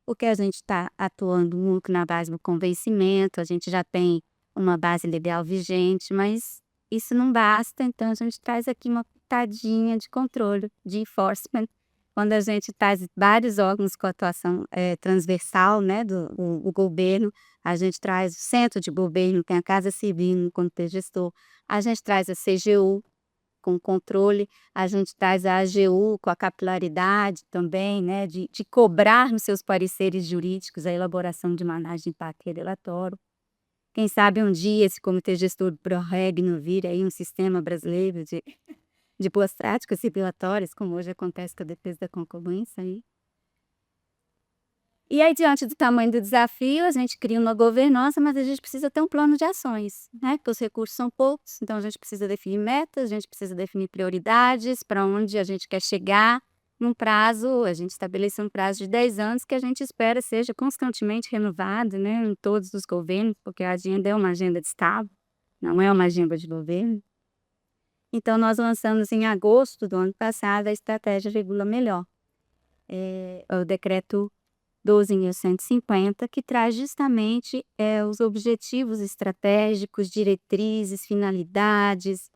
Porque a gente está atuando muito na base do convencimento, a gente já tem uma base legal vigente, mas isso não basta, então a gente traz aqui uma pitadinha de controle, de enforcement, quando a gente traz vários órgãos com atuação transversal, né, o governo, a gente traz o centro de governo, tem a Casa Civil no comitê gestor, a gente traz a CGU com controle, a gente traz a AGU com a capilaridade também, né, de cobrar nos seus pareceres jurídicos a elaboração de uma análise de impacto regulatório. Quem sabe um dia esse comitê gestor do PROREG não vire aí um sistema brasileiro de boas práticas regulatórias, como hoje acontece com a defesa da concorrência aí. E aí, diante do tamanho do desafio, a gente cria uma governança, mas a gente precisa ter um plano de ações, né? Porque os recursos são poucos, então a gente precisa definir metas, a gente precisa definir prioridades, para onde a gente quer chegar, num prazo, a gente estabeleceu um prazo de 10 anos que a gente espera seja constantemente renovado, né, em todos os governos, porque a agenda é uma agenda de Estado, não é uma agenda de governo. Então nós lançamos em agosto do ano passado a estratégia Regula Melhor, o decreto 12.150, que traz justamente os objetivos estratégicos, diretrizes, finalidades.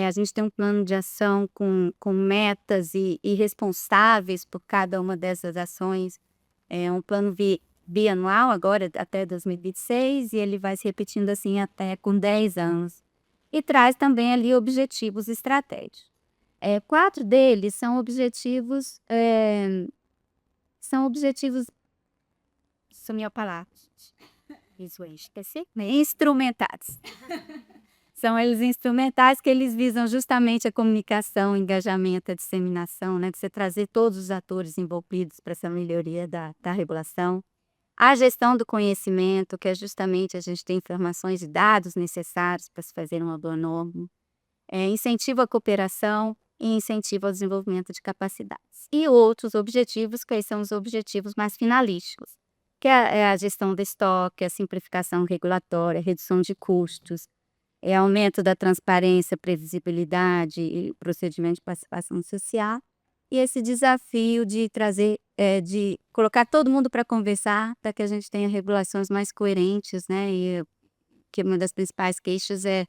A gente tem um plano de ação com metas e responsáveis por cada uma dessas ações. É um plano bianual, agora até 2026, e ele vai se repetindo assim até com 10 anos. E traz também ali objetivos estratégicos. 4 deles são objetivos sumiu a palavra, esqueci, instrumentais. São eles instrumentais que eles visam justamente a comunicação, o engajamento, a disseminação, né, de você trazer todos os atores envolvidos para essa melhoria da regulação. A gestão do conhecimento, que é justamente a gente ter informações e dados necessários para se fazer uma boa norma. Incentivo à cooperação e incentivo ao desenvolvimento de capacidades. E outros objetivos, que aí são os objetivos mais finalísticos, que é a gestão do estoque, a simplificação regulatória, a redução de custos, aumento da transparência, previsibilidade e procedimento de participação social. E esse desafio de trazer, de colocar todo mundo para conversar, para que a gente tenha regulações mais coerentes, né? E que uma das principais queixas é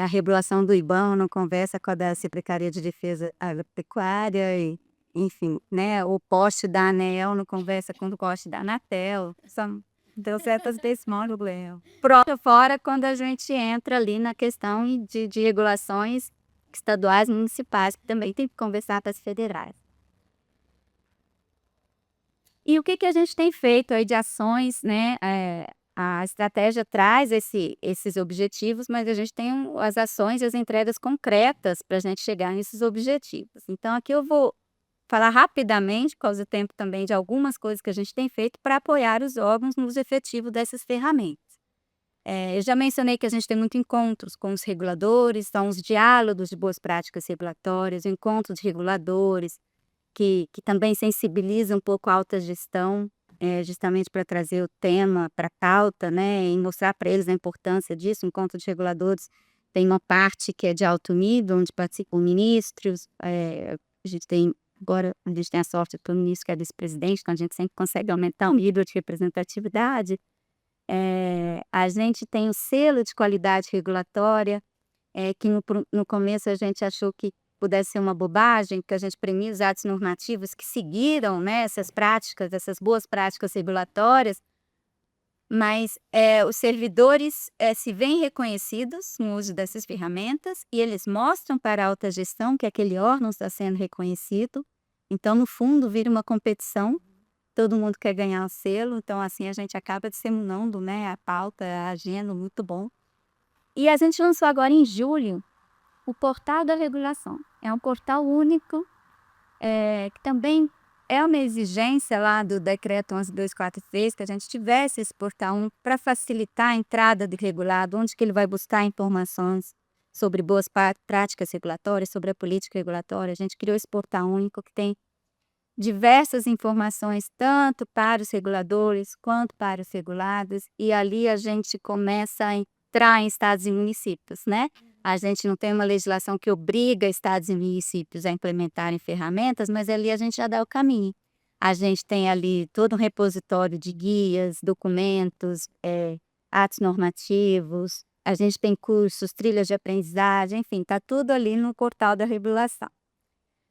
a regulação do IBAMA não conversa com a da Secretaria de Defesa Agropecuária, e, enfim, né? O poste da ANEEL não conversa com o poste da Anatel. Deu certas desmolas. Próprio fora quando a gente entra ali na questão de regulações estaduais e municipais, que também tem que conversar com as federais. E o que a gente tem feito aí de ações, né? A estratégia traz esses objetivos, mas a gente tem as ações e as entregas concretas para a gente chegar nesses objetivos. Então aqui eu vou falar rapidamente, por causa do tempo também, de algumas coisas que a gente tem feito para apoiar os órgãos no uso efetivo dessas ferramentas. Eu já mencionei que a gente tem muitos encontros com os reguladores, são os diálogos de boas práticas regulatórias, o encontro de reguladores, que também sensibiliza um pouco a alta gestão, justamente para trazer o tema para a pauta, né, e mostrar para eles a importância disso. O encontro de reguladores tem uma parte que é de alto nível, onde participam ministros, agora a gente tem a sorte do ministro que é vice-presidente, então a gente sempre consegue aumentar o nível de representatividade. A gente tem o selo de qualidade regulatória, que no começo a gente achou que pudesse ser uma bobagem, porque a gente premia os atos normativos que seguiram, né, essas práticas, essas boas práticas regulatórias, mas os servidores se veem reconhecidos no uso dessas ferramentas e eles mostram para a alta gestão que aquele órgão está sendo reconhecido. Então, no fundo, vira uma competição, todo mundo quer ganhar o selo, então assim a gente acaba disseminando, né, a pauta, a agenda, muito bom. E a gente lançou agora em julho o Portal da Regulação. É um portal único, que também é uma exigência lá do decreto 11.243, que a gente tivesse esse portal para facilitar a entrada de regulado, onde que ele vai buscar informações sobre boas práticas regulatórias, sobre a política regulatória. A gente criou esse portal único que tem diversas informações, tanto para os reguladores quanto para os regulados, e ali a gente começa a entrar em estados e municípios, né? A gente não tem uma legislação que obriga estados e municípios a implementarem ferramentas, mas ali a gente já dá o caminho. A gente tem ali todo um repositório de guias, documentos, atos normativos, a gente tem cursos, trilhas de aprendizagem, enfim, está tudo ali no portal da regulação.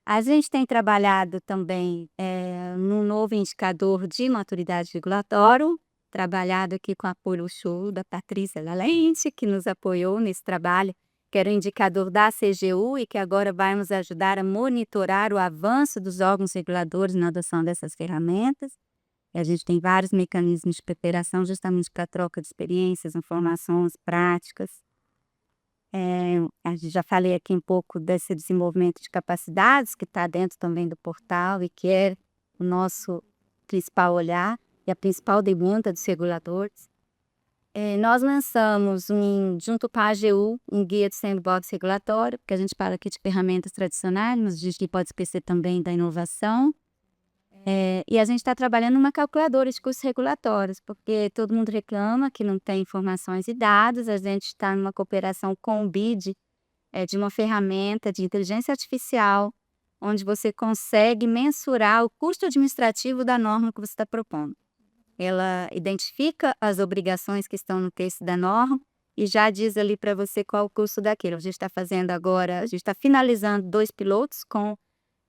A gente tem trabalhado também num novo indicador de maturidade regulatória, trabalhado aqui com o apoio show da Patrícia Valente, que nos apoiou nesse trabalho, que era o indicador da CGU e que agora vai nos ajudar a monitorar o avanço dos órgãos reguladores na adoção dessas ferramentas. E a gente tem vários mecanismos de preparação justamente para troca de experiências, informações, práticas. Já falei aqui um pouco desse desenvolvimento de capacidades que está dentro também do portal e que é o nosso principal olhar e a principal demanda dos reguladores. Nós lançamos, junto com a AGU, um guia de sandbox regulatório, porque a gente fala aqui de ferramentas tradicionais, mas a gente pode esquecer também da inovação. E a gente está trabalhando numa calculadora de custos regulatórios, porque todo mundo reclama que não tem informações e dados. A gente está numa cooperação com o BID, de uma ferramenta de inteligência artificial, onde você consegue mensurar o custo administrativo da norma que você está propondo. Ela identifica as obrigações que estão no texto da norma e já diz ali para você qual o custo daquilo. A gente está fazendo agora, a gente está finalizando 2 pilotos com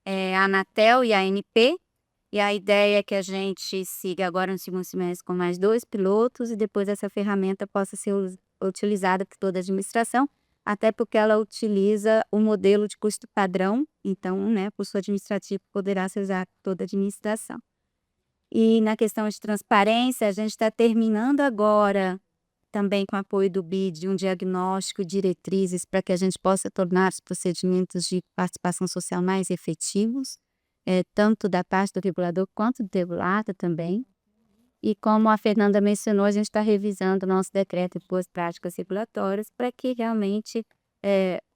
a Anatel e a ANP, e a ideia é que a gente siga agora no segundo semestre com mais 2 pilotos e depois essa ferramenta possa ser utilizada por toda a administração, até porque ela utiliza o modelo de custo padrão, então, né, o custo administrativo poderá ser usado por toda a administração. E na questão de transparência, a gente está terminando agora, também com apoio do BID, um diagnóstico e diretrizes para que a gente possa tornar os procedimentos de participação social mais efetivos, tanto da parte do regulador quanto do regulado também. E como a Fernanda mencionou, a gente está revisando o nosso decreto de boas práticas regulatórias para que realmente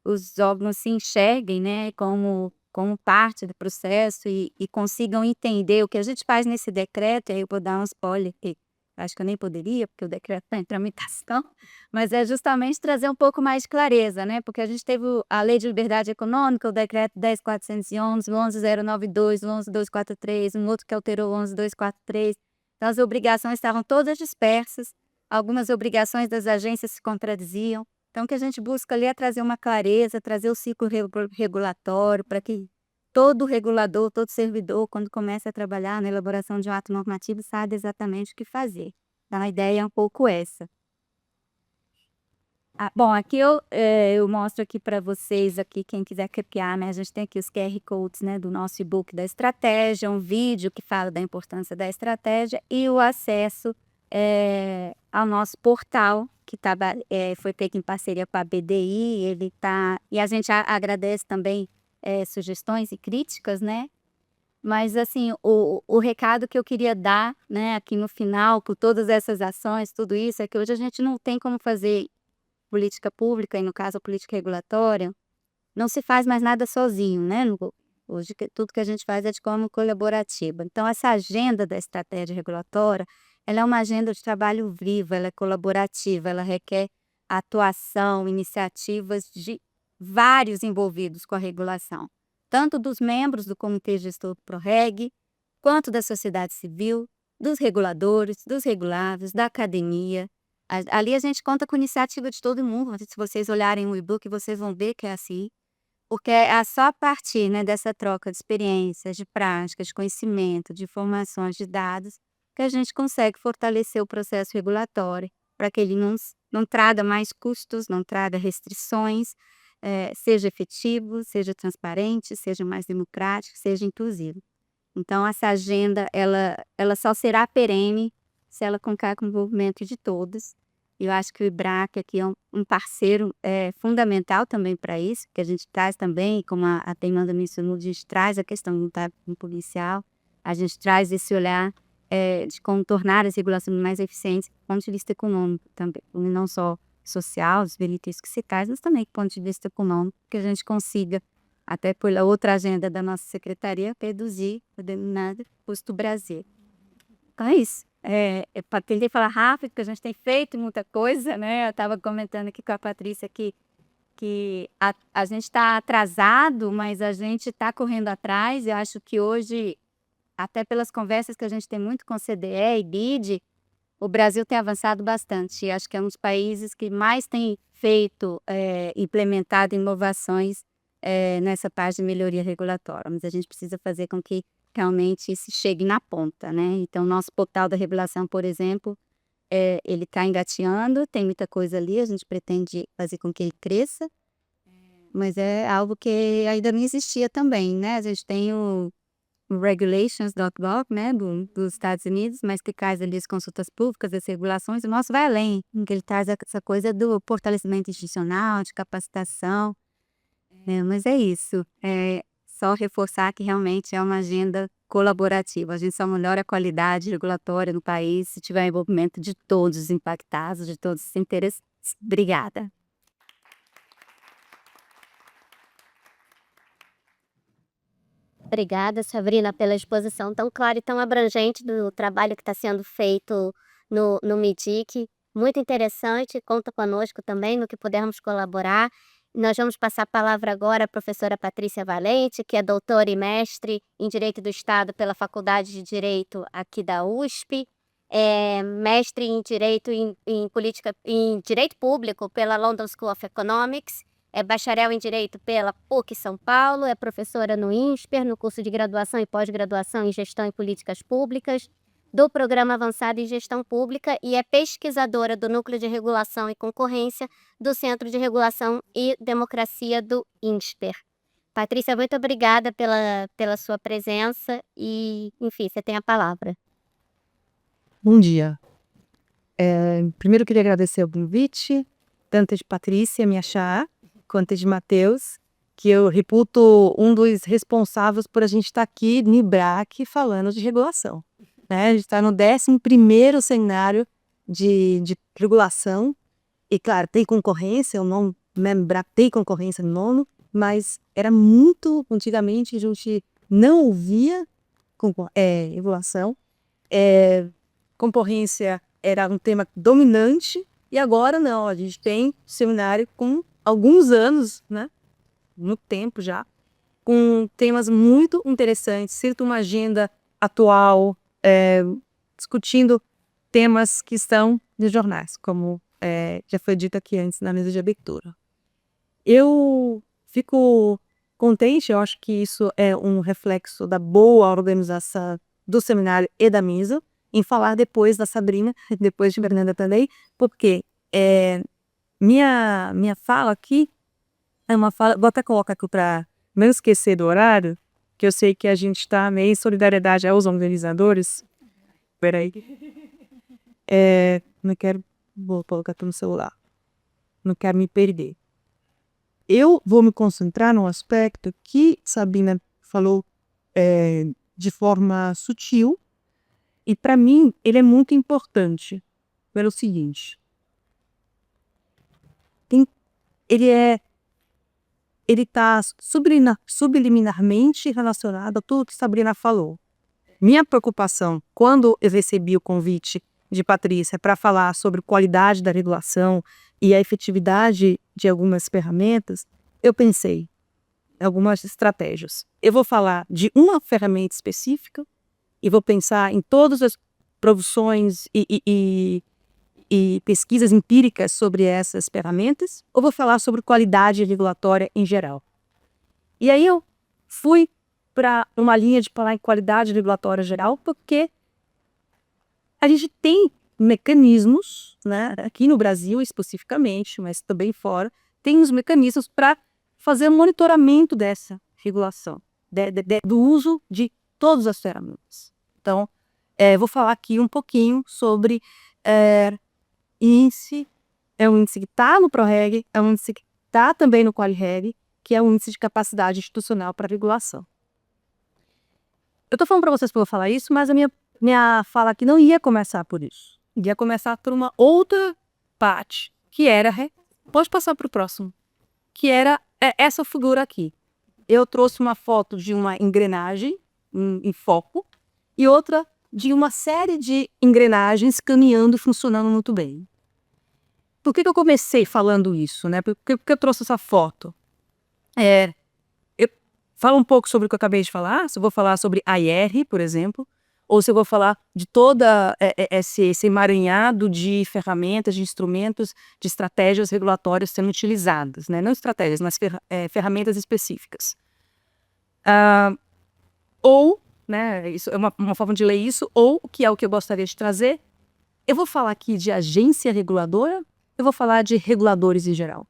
os órgãos se enxerguem, né, como parte do processo e consigam entender o que a gente faz nesse decreto. E aí eu vou dar um spoiler que acho que eu nem poderia, porque o decreto está em tramitação, mas é justamente trazer um pouco mais de clareza, né? Porque a gente teve a Lei de Liberdade Econômica, o decreto 10.411, o 11.092, o 11.243, um outro que alterou o 11.243. Então as obrigações estavam todas dispersas, algumas obrigações das agências se contradiziam. Então o que a gente busca ali é trazer uma clareza, trazer o ciclo regulatório para que todo regulador, todo servidor, quando começa a trabalhar na elaboração de um ato normativo, sabe exatamente o que fazer. Então, a ideia é um pouco essa. Bom, aqui eu mostro aqui para vocês, aqui, quem quiser copiar, né? A gente tem aqui os QR Codes, né, do nosso e-book da estratégia, um vídeo que fala da importância da estratégia e o acesso ao nosso portal, que foi feito em parceria com a BDI. E a gente agradece também sugestões e críticas, né? Mas, assim, o recado que eu queria dar, né, aqui no final, por todas essas ações, tudo isso, é que hoje a gente não tem como fazer política pública, e no caso a política regulatória, não se faz mais nada sozinho, né? Hoje tudo que a gente faz é de forma colaborativa. Então, essa agenda da estratégia regulatória, ela é uma agenda de trabalho viva, ela é colaborativa, ela requer atuação, iniciativas de vários envolvidos com a regulação, tanto dos membros do Comitê Gestor do PROREG, quanto da sociedade civil, dos reguladores, dos regulados, da academia. Ali a gente conta com a iniciativa de todo mundo. Se vocês olharem o e-book, vocês vão ver que é assim, porque é só a partir, né, dessa troca de experiências, de práticas, de conhecimento, de informações, de dados, que a gente consegue fortalecer o processo regulatório para que ele não traga mais custos, não traga restrições, seja efetivo, seja transparente, seja mais democrático, seja inclusivo. Então, essa agenda, ela só será perene se ela contar com o envolvimento de todos. Eu acho que o IBRAC aqui é um parceiro fundamental também para isso, que a gente traz também, como a Fernanda mencionou, a gente traz a questão do tráfico policial, a gente traz esse olhar de como tornar as regulações mais eficientes do ponto de vista econômico também, não só social, os benefícios que se traz, mas também do ponto de vista econômico, que a gente consiga, até pela outra agenda da nossa secretaria, reduzir o denominado custo Brasil. Então é isso. Tentei falar rápido, porque a gente tem feito muita coisa, né? Eu estava comentando aqui com a Patrícia que a gente está atrasado, mas a gente está correndo atrás. Eu acho que hoje, até pelas conversas que a gente tem muito com CDE e BID, o Brasil tem avançado bastante. Acho que é um dos países que mais tem feito, implementado inovações nessa parte de melhoria regulatória. Mas a gente precisa fazer com que realmente isso chegue na ponta, né? Então, nosso portal da regulação, por exemplo, ele está engateando, tem muita coisa ali, a gente pretende fazer com que ele cresça, mas é algo que ainda não existia também, né? A gente tem o regulations.gov, né, dos Estados Unidos, mas que traz ali as consultas públicas, as regulações. O nosso vai além, que ele traz essa coisa do fortalecimento institucional, de capacitação, mas é isso. Só reforçar que realmente é uma agenda colaborativa. A gente só melhora a qualidade regulatória no país se tiver envolvimento de todos os impactados, de todos os interesses. Obrigada. Obrigada, Sabrina, pela exposição tão clara e tão abrangente do trabalho que está sendo feito no MIDIC. Muito interessante, conta conosco também no que pudermos colaborar. Nós vamos passar a palavra agora à professora Patrícia Valente, que é doutora e mestre em Direito do Estado pela Faculdade de Direito aqui da USP, mestre em Direito em Direito Público pela London School of Economics, é bacharel em Direito pela PUC São Paulo, é professora no INSPER, no curso de graduação e pós-graduação em Gestão e Políticas Públicas, do Programa Avançado em Gestão Pública e é pesquisadora do Núcleo de Regulação e Concorrência do Centro de Regulação e Democracia do INSPER. Patrícia, muito obrigada pela sua presença e, enfim, você tem a palavra. Bom dia. Primeiro queria agradecer o convite, tanto de Patrícia, minha chá, quanto de Matheus, que eu reputo um dos responsáveis por a gente estar aqui no IBRAC falando de regulação. Né? A gente está no 11º seminário de regulação, e claro, tem concorrência, o nome mesmo IBRAC tem concorrência no nome, mas era muito, antigamente, a gente não ouvia regulação, concorrência era um tema dominante, e agora não, a gente tem seminário com alguns anos, né? No tempo já, com temas muito interessantes, cito uma agenda atual, discutindo temas que estão nos jornais, como já foi dito aqui antes na mesa de abertura. Eu fico contente, eu acho que isso é um reflexo da boa organização do seminário e da mesa, em falar depois da Sabrina, depois de Fernanda também, porque minha fala aqui é uma fala, vou até colocar aqui para não esquecer do horário, que eu sei que a gente está meio em solidariedade aos organizadores. Peraí. Não quero, vou colocar tudo no celular. Não quero me perder. Eu vou me concentrar no aspecto que Sabrina falou de forma sutil, e para mim ele é muito importante, pelo seguinte. Ele está subliminarmente relacionado a tudo que Sabrina falou. Minha preocupação, quando eu recebi o convite de Patrícia para falar sobre qualidade da regulação e a efetividade de algumas ferramentas, eu pensei em algumas estratégias. Eu vou falar de uma ferramenta específica e vou pensar em todas as produções e pesquisas empíricas sobre essas ferramentas, ou vou falar sobre qualidade regulatória em geral. E aí eu fui para uma linha de falar em qualidade regulatória geral, porque a gente tem mecanismos, né, aqui no Brasil especificamente, mas também fora, tem os mecanismos para fazer monitoramento dessa regulação, do uso de todas as ferramentas. Então, vou falar aqui um pouquinho sobre índice, é um índice que está no ProReg, é um índice que está também no QualiReg, que é o índice de capacidade institucional para regulação. Eu estou falando para vocês que eu vou falar isso, mas a minha fala aqui não ia começar por isso. Ia começar por uma outra parte que era, pode passar para o próximo, que era essa figura aqui. Eu trouxe uma foto de uma engrenagem em foco e outra de uma série de engrenagens caminhando e funcionando muito bem. Por que eu comecei falando isso, né? Por que eu trouxe essa foto? Eu falo um pouco sobre o que eu acabei de falar, se eu vou falar sobre AIR, por exemplo, ou se eu vou falar de toda esse emaranhado de ferramentas, de instrumentos, de estratégias regulatórias sendo utilizadas, né? Não estratégias, mas ferramentas específicas. Ou, né, isso é uma forma de ler isso, ou, que é o que eu gostaria de trazer, eu vou falar aqui de agência reguladora, eu vou falar de reguladores em geral.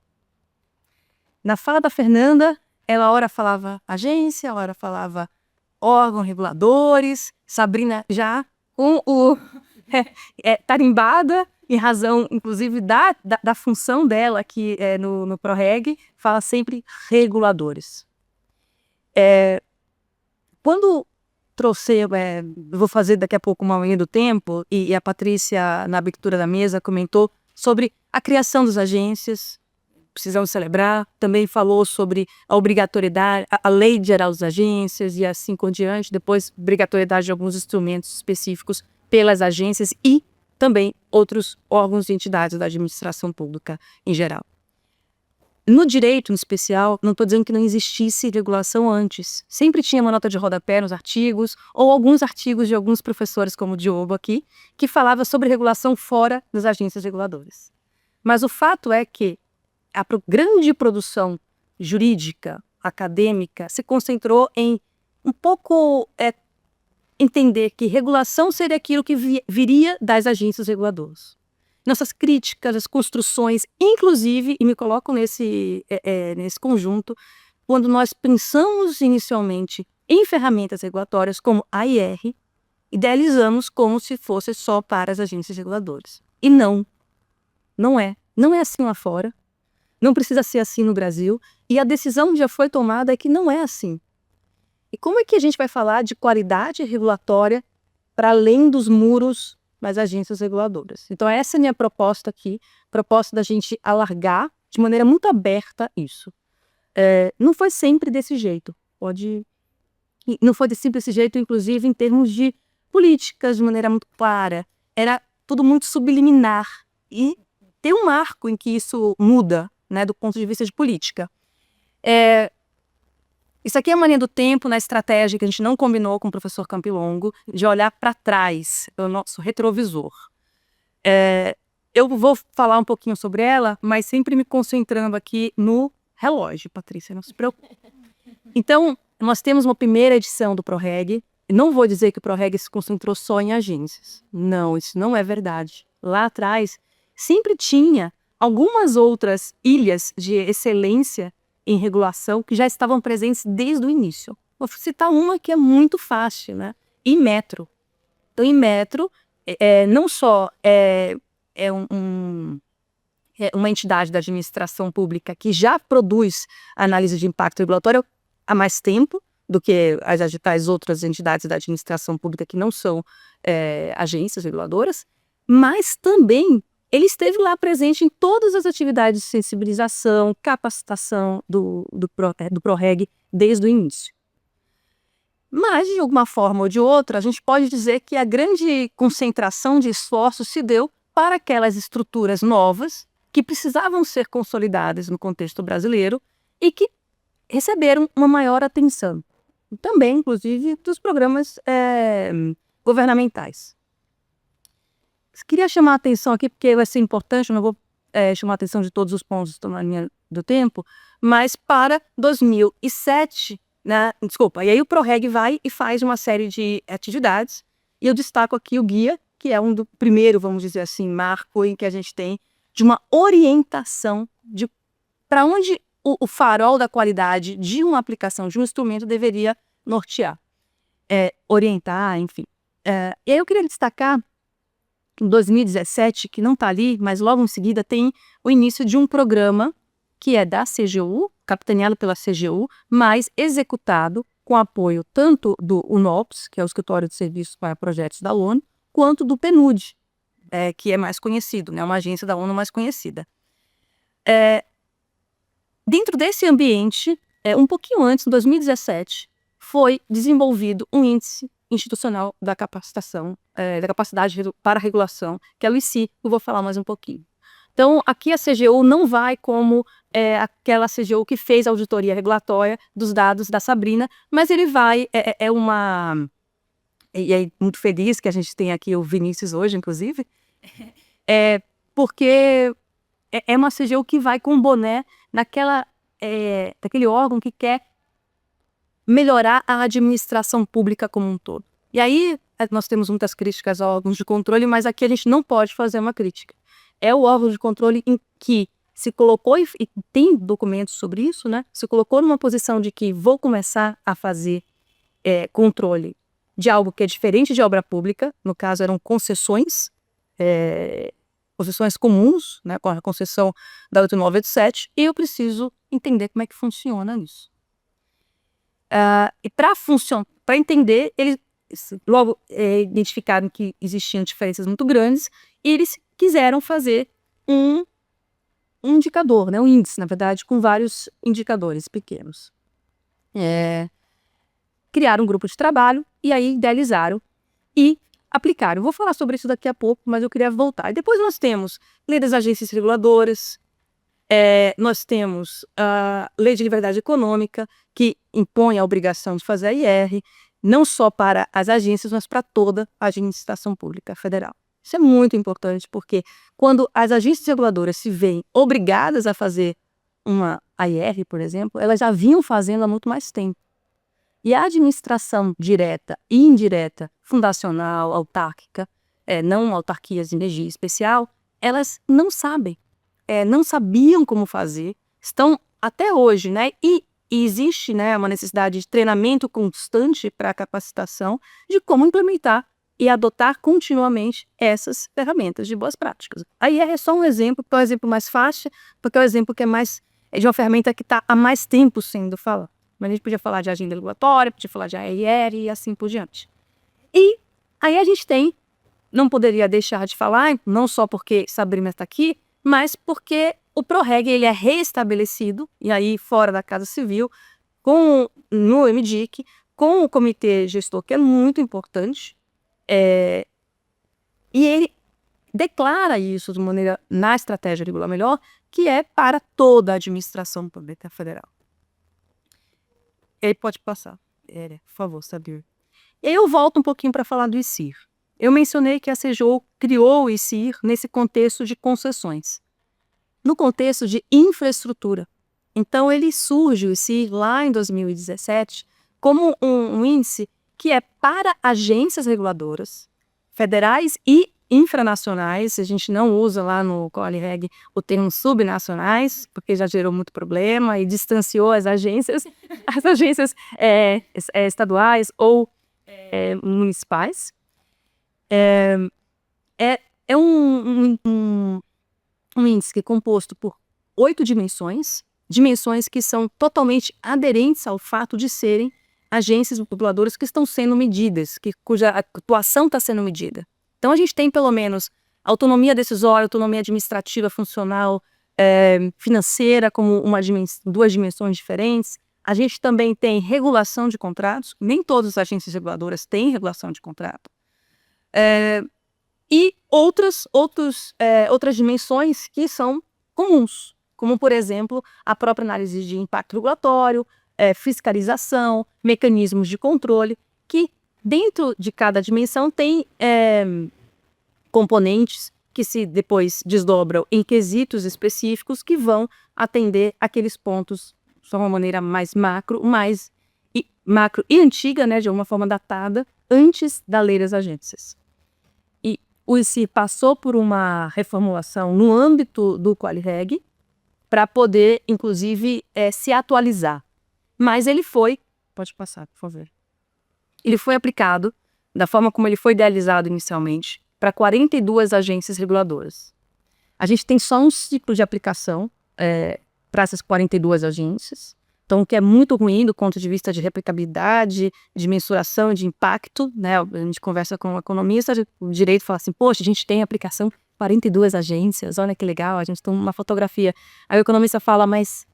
Na fala da Fernanda, ela ora falava agência, ora falava órgãos reguladores, Sabrina já com o tarimbada, em razão, inclusive, da função dela aqui no ProReg, fala sempre reguladores. Quando trouxe, vou fazer daqui a pouco uma linha do tempo, e a Patrícia, na abertura da mesa, comentou sobre a criação das agências, precisamos celebrar, também falou sobre a obrigatoriedade, a lei geral das agências e assim por diante, depois obrigatoriedade de alguns instrumentos específicos pelas agências e também outros órgãos e entidades da administração pública em geral. No direito, em especial, não estou dizendo que não existisse regulação antes. Sempre tinha uma nota de rodapé nos artigos, ou alguns artigos de alguns professores, como o Diogo aqui, que falava sobre regulação fora das agências reguladoras. Mas o fato é que a grande produção jurídica, acadêmica, se concentrou em um pouco entender que regulação seria aquilo que viria das agências reguladoras. Nossas críticas, as construções, inclusive, e me coloco nesse conjunto, quando nós pensamos inicialmente em ferramentas regulatórias como a AIR, idealizamos como se fosse só para as agências reguladoras. E não é. Não é assim lá fora, não precisa ser assim no Brasil, e a decisão já foi tomada que não é assim. E como é que a gente vai falar de qualidade regulatória para além dos muros das agências reguladoras? Então essa é a minha proposta aqui, proposta da gente alargar de maneira muito aberta isso. Não foi sempre desse jeito, não foi sempre desse jeito, inclusive em termos de políticas, de maneira muito clara, era tudo muito subliminar, e tem um marco em que isso muda, né, do ponto de vista de política. Isso aqui é uma linha do tempo na estratégia que a gente não combinou com o professor Campilongo, de olhar para trás, o nosso retrovisor. Eu vou falar um pouquinho sobre ela, mas sempre me concentrando aqui no relógio, Patrícia, não se preocupe. Então, nós temos uma primeira edição do ProReg. Não vou dizer que o ProReg se concentrou só em agências. Não, isso não é verdade. Lá atrás, sempre tinha algumas outras ilhas de excelência em regulação que já estavam presentes desde o início. Vou citar uma que é muito fácil, né? Inmetro. Então, Inmetro não só é uma entidade da administração pública que já produz análise de impacto regulatório há mais tempo do que as outras entidades da administração pública que não são agências reguladoras, mas também ele esteve lá presente em todas as atividades de sensibilização, capacitação do ProReg desde o início. Mas, de alguma forma ou de outra, a gente pode dizer que a grande concentração de esforços se deu para aquelas estruturas novas que precisavam ser consolidadas no contexto brasileiro e que receberam uma maior atenção. Também, inclusive, dos programas governamentais. Queria chamar a atenção aqui, porque vai ser importante, eu não vou chamar a atenção de todos os pontos que estão na linha do tempo, mas para 2007, né, desculpa, e aí o ProReg vai e faz uma série de atividades, e eu destaco aqui o guia, que é um do primeiro, vamos dizer assim, marco em que a gente tem de uma orientação de para onde o farol da qualidade de uma aplicação de um instrumento deveria nortear, orientar, enfim. E aí eu queria destacar em 2017, que não está ali, mas logo em seguida tem o início de um programa que é da CGU, capitaneado pela CGU, mas executado com apoio tanto do UNOPS, que é o Escritório de Serviços para Projetos da ONU, quanto do PNUD, que é mais conhecido, né, uma agência da ONU mais conhecida. Dentro desse ambiente, um pouquinho antes, em 2017, foi desenvolvido um índice institucional da capacitação, da capacidade para regulação, que é o ICI, eu vou falar mais um pouquinho. Então, aqui a CGU não vai como aquela CGU que fez a auditoria regulatória dos dados da Sabrina, mas ele vai, e é muito feliz que a gente tem aqui o Vinícius hoje, inclusive, porque é uma CGU que vai com o boné daquele órgão que quer melhorar a administração pública como um todo. E aí, nós temos muitas críticas a órgãos de controle, mas aqui a gente não pode fazer uma crítica. É o órgão de controle em que se colocou, e tem documentos sobre isso, né? Se colocou numa posição de que vou começar a fazer controle de algo que é diferente de obra pública, no caso eram concessões, concessões comuns, né, com a concessão da 8987, e eu preciso entender como é que funciona isso. E para entender, eles logo identificaram que existiam diferenças muito grandes, e eles quiseram fazer um indicador, né, um índice, na verdade, com vários indicadores pequenos. Criaram um grupo de trabalho, e aí idealizaram e aplicaram. Eu vou falar sobre isso daqui a pouco, mas eu queria voltar. E depois nós temos lei das agências reguladoras, nós temos a lei de liberdade econômica, que impõe a obrigação de fazer a IR, não só para as agências, mas para toda a administração pública federal. Isso é muito importante, porque quando as agências reguladoras se veem obrigadas a fazer uma AIR, por exemplo, elas já vinham fazendo há muito mais tempo. E a administração direta e indireta, fundacional, autárquica, não autarquias de energia especial, elas não sabem, não sabiam como fazer, estão até hoje, né? E existe, né, uma necessidade de treinamento constante para a capacitação de como implementar e adotar continuamente essas ferramentas de boas práticas. A IR é só um exemplo, porque é o exemplo mais fácil, porque é o exemplo que é de uma ferramenta que está há mais tempo sendo falada. Mas a gente podia falar de agenda regulatória, podia falar de AIR e assim por diante. E aí a gente não poderia deixar de falar, não só porque Sabrina está aqui, mas porque o PROREG ele é reestabelecido, e aí fora da Casa Civil, no MDIC, com o comitê gestor, que é muito importante, e ele declara isso de maneira, na estratégia Regular Melhor, que é para toda a administração pública federal. Ele pode passar, por favor, Sabir. E aí eu volto um pouquinho para falar do ICIR. Eu mencionei que a CGU criou o ICIR nesse contexto de concessões, no contexto de infraestrutura. Então ele surge, o ICIR, lá em 2017, como um índice que é para agências reguladoras, federais e infranacionais. A gente não usa lá no COLREG o termo subnacionais, porque já gerou muito problema e distanciou as agências estaduais ou municipais. É um índice que é composto por 8 dimensões que são totalmente aderentes ao fato de serem agências reguladoras que estão sendo medidas, cuja atuação está sendo medida. Então a gente tem pelo menos autonomia decisória, autonomia administrativa, funcional, financeira, como duas dimensões diferentes. A gente também tem regulação de contratos, nem todas as agências reguladoras têm regulação de contrato. E outras dimensões que são comuns, como, por exemplo, a própria análise de impacto regulatório, fiscalização, mecanismos de controle, que dentro de cada dimensão tem componentes que se depois desdobram em quesitos específicos que vão atender aqueles pontos de uma maneira mais macro e antiga, né, de uma forma datada, antes da lei das agências. E o ICI passou por uma reformulação no âmbito do COLREG para poder, inclusive, se atualizar. Mas ele pode passar, por favor. Ele foi aplicado da forma como ele foi idealizado inicialmente para 42 agências reguladoras. A gente tem só um ciclo de aplicação para essas 42 agências, então o que é muito ruim do ponto de vista de replicabilidade, de mensuração, de impacto, né? A gente conversa com um economista, o direito fala assim, poxa, a gente tem aplicação 42 agências, olha que legal, a gente tem uma fotografia. Aí o economista fala, mas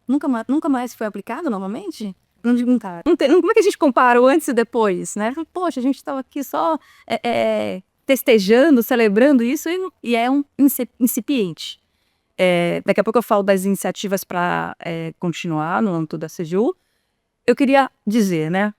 nunca mais foi aplicado novamente? Não digo, cara. Como é que a gente compara o antes e depois, né? Poxa, a gente estava aqui só testejando, celebrando isso e é um incipiente. Daqui a pouco eu falo das iniciativas para continuar no âmbito da CGU. Eu queria dizer, né,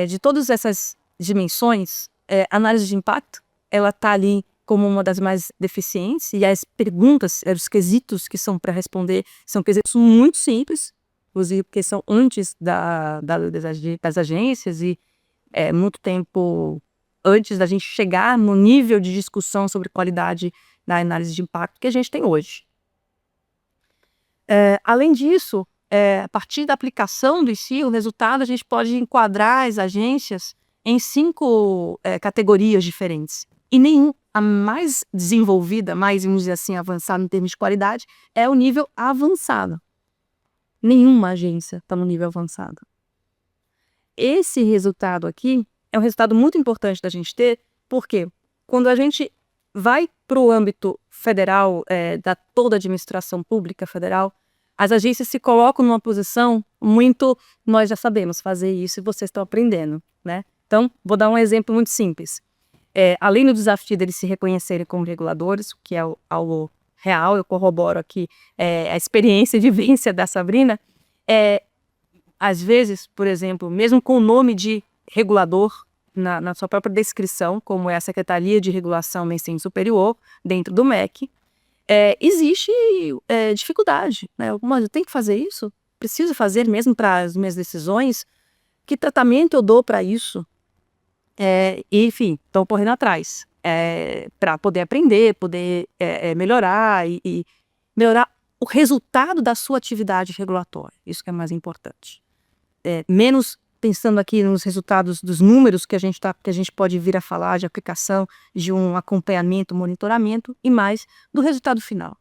de todas essas dimensões, a análise de impacto, ela está ali como uma das mais deficientes, e as perguntas, os quesitos que são para responder, são quesitos muito simples, inclusive porque são antes das agências e muito tempo antes da gente chegar no nível de discussão sobre qualidade na análise de impacto que a gente tem hoje. Além disso, a partir da aplicação do ICI, o resultado a gente pode enquadrar as agências em 5 categorias diferentes. E a mais desenvolvida, mais, vamos dizer assim, avançada em termos de qualidade, é o nível avançado. Nenhuma agência está no nível avançado. Esse resultado aqui é um resultado muito importante da gente ter, porque quando a gente vai para o âmbito federal, da toda a administração pública federal, as agências se colocam numa posição muito, nós já sabemos fazer isso e vocês estão aprendendo, né? Então, vou dar um exemplo muito simples. Além do desafio deles se reconhecerem como reguladores, que é algo real, eu corroboro aqui a experiência de vivência da Sabrina, às vezes, por exemplo, mesmo com o nome de regulador na sua própria descrição, como é a Secretaria de Regulação do Ensino Superior, dentro do MEC, existe dificuldade, né? Mas eu tenho que fazer isso? Preciso fazer mesmo para as minhas decisões? Que tratamento eu dou para isso? Enfim, estou correndo atrás para poder aprender, poder melhorar e melhorar o resultado da sua atividade regulatória. Isso que é mais importante. Menos pensando aqui nos resultados dos números que a gente pode vir a falar de aplicação, de um acompanhamento, monitoramento, e mais do resultado final.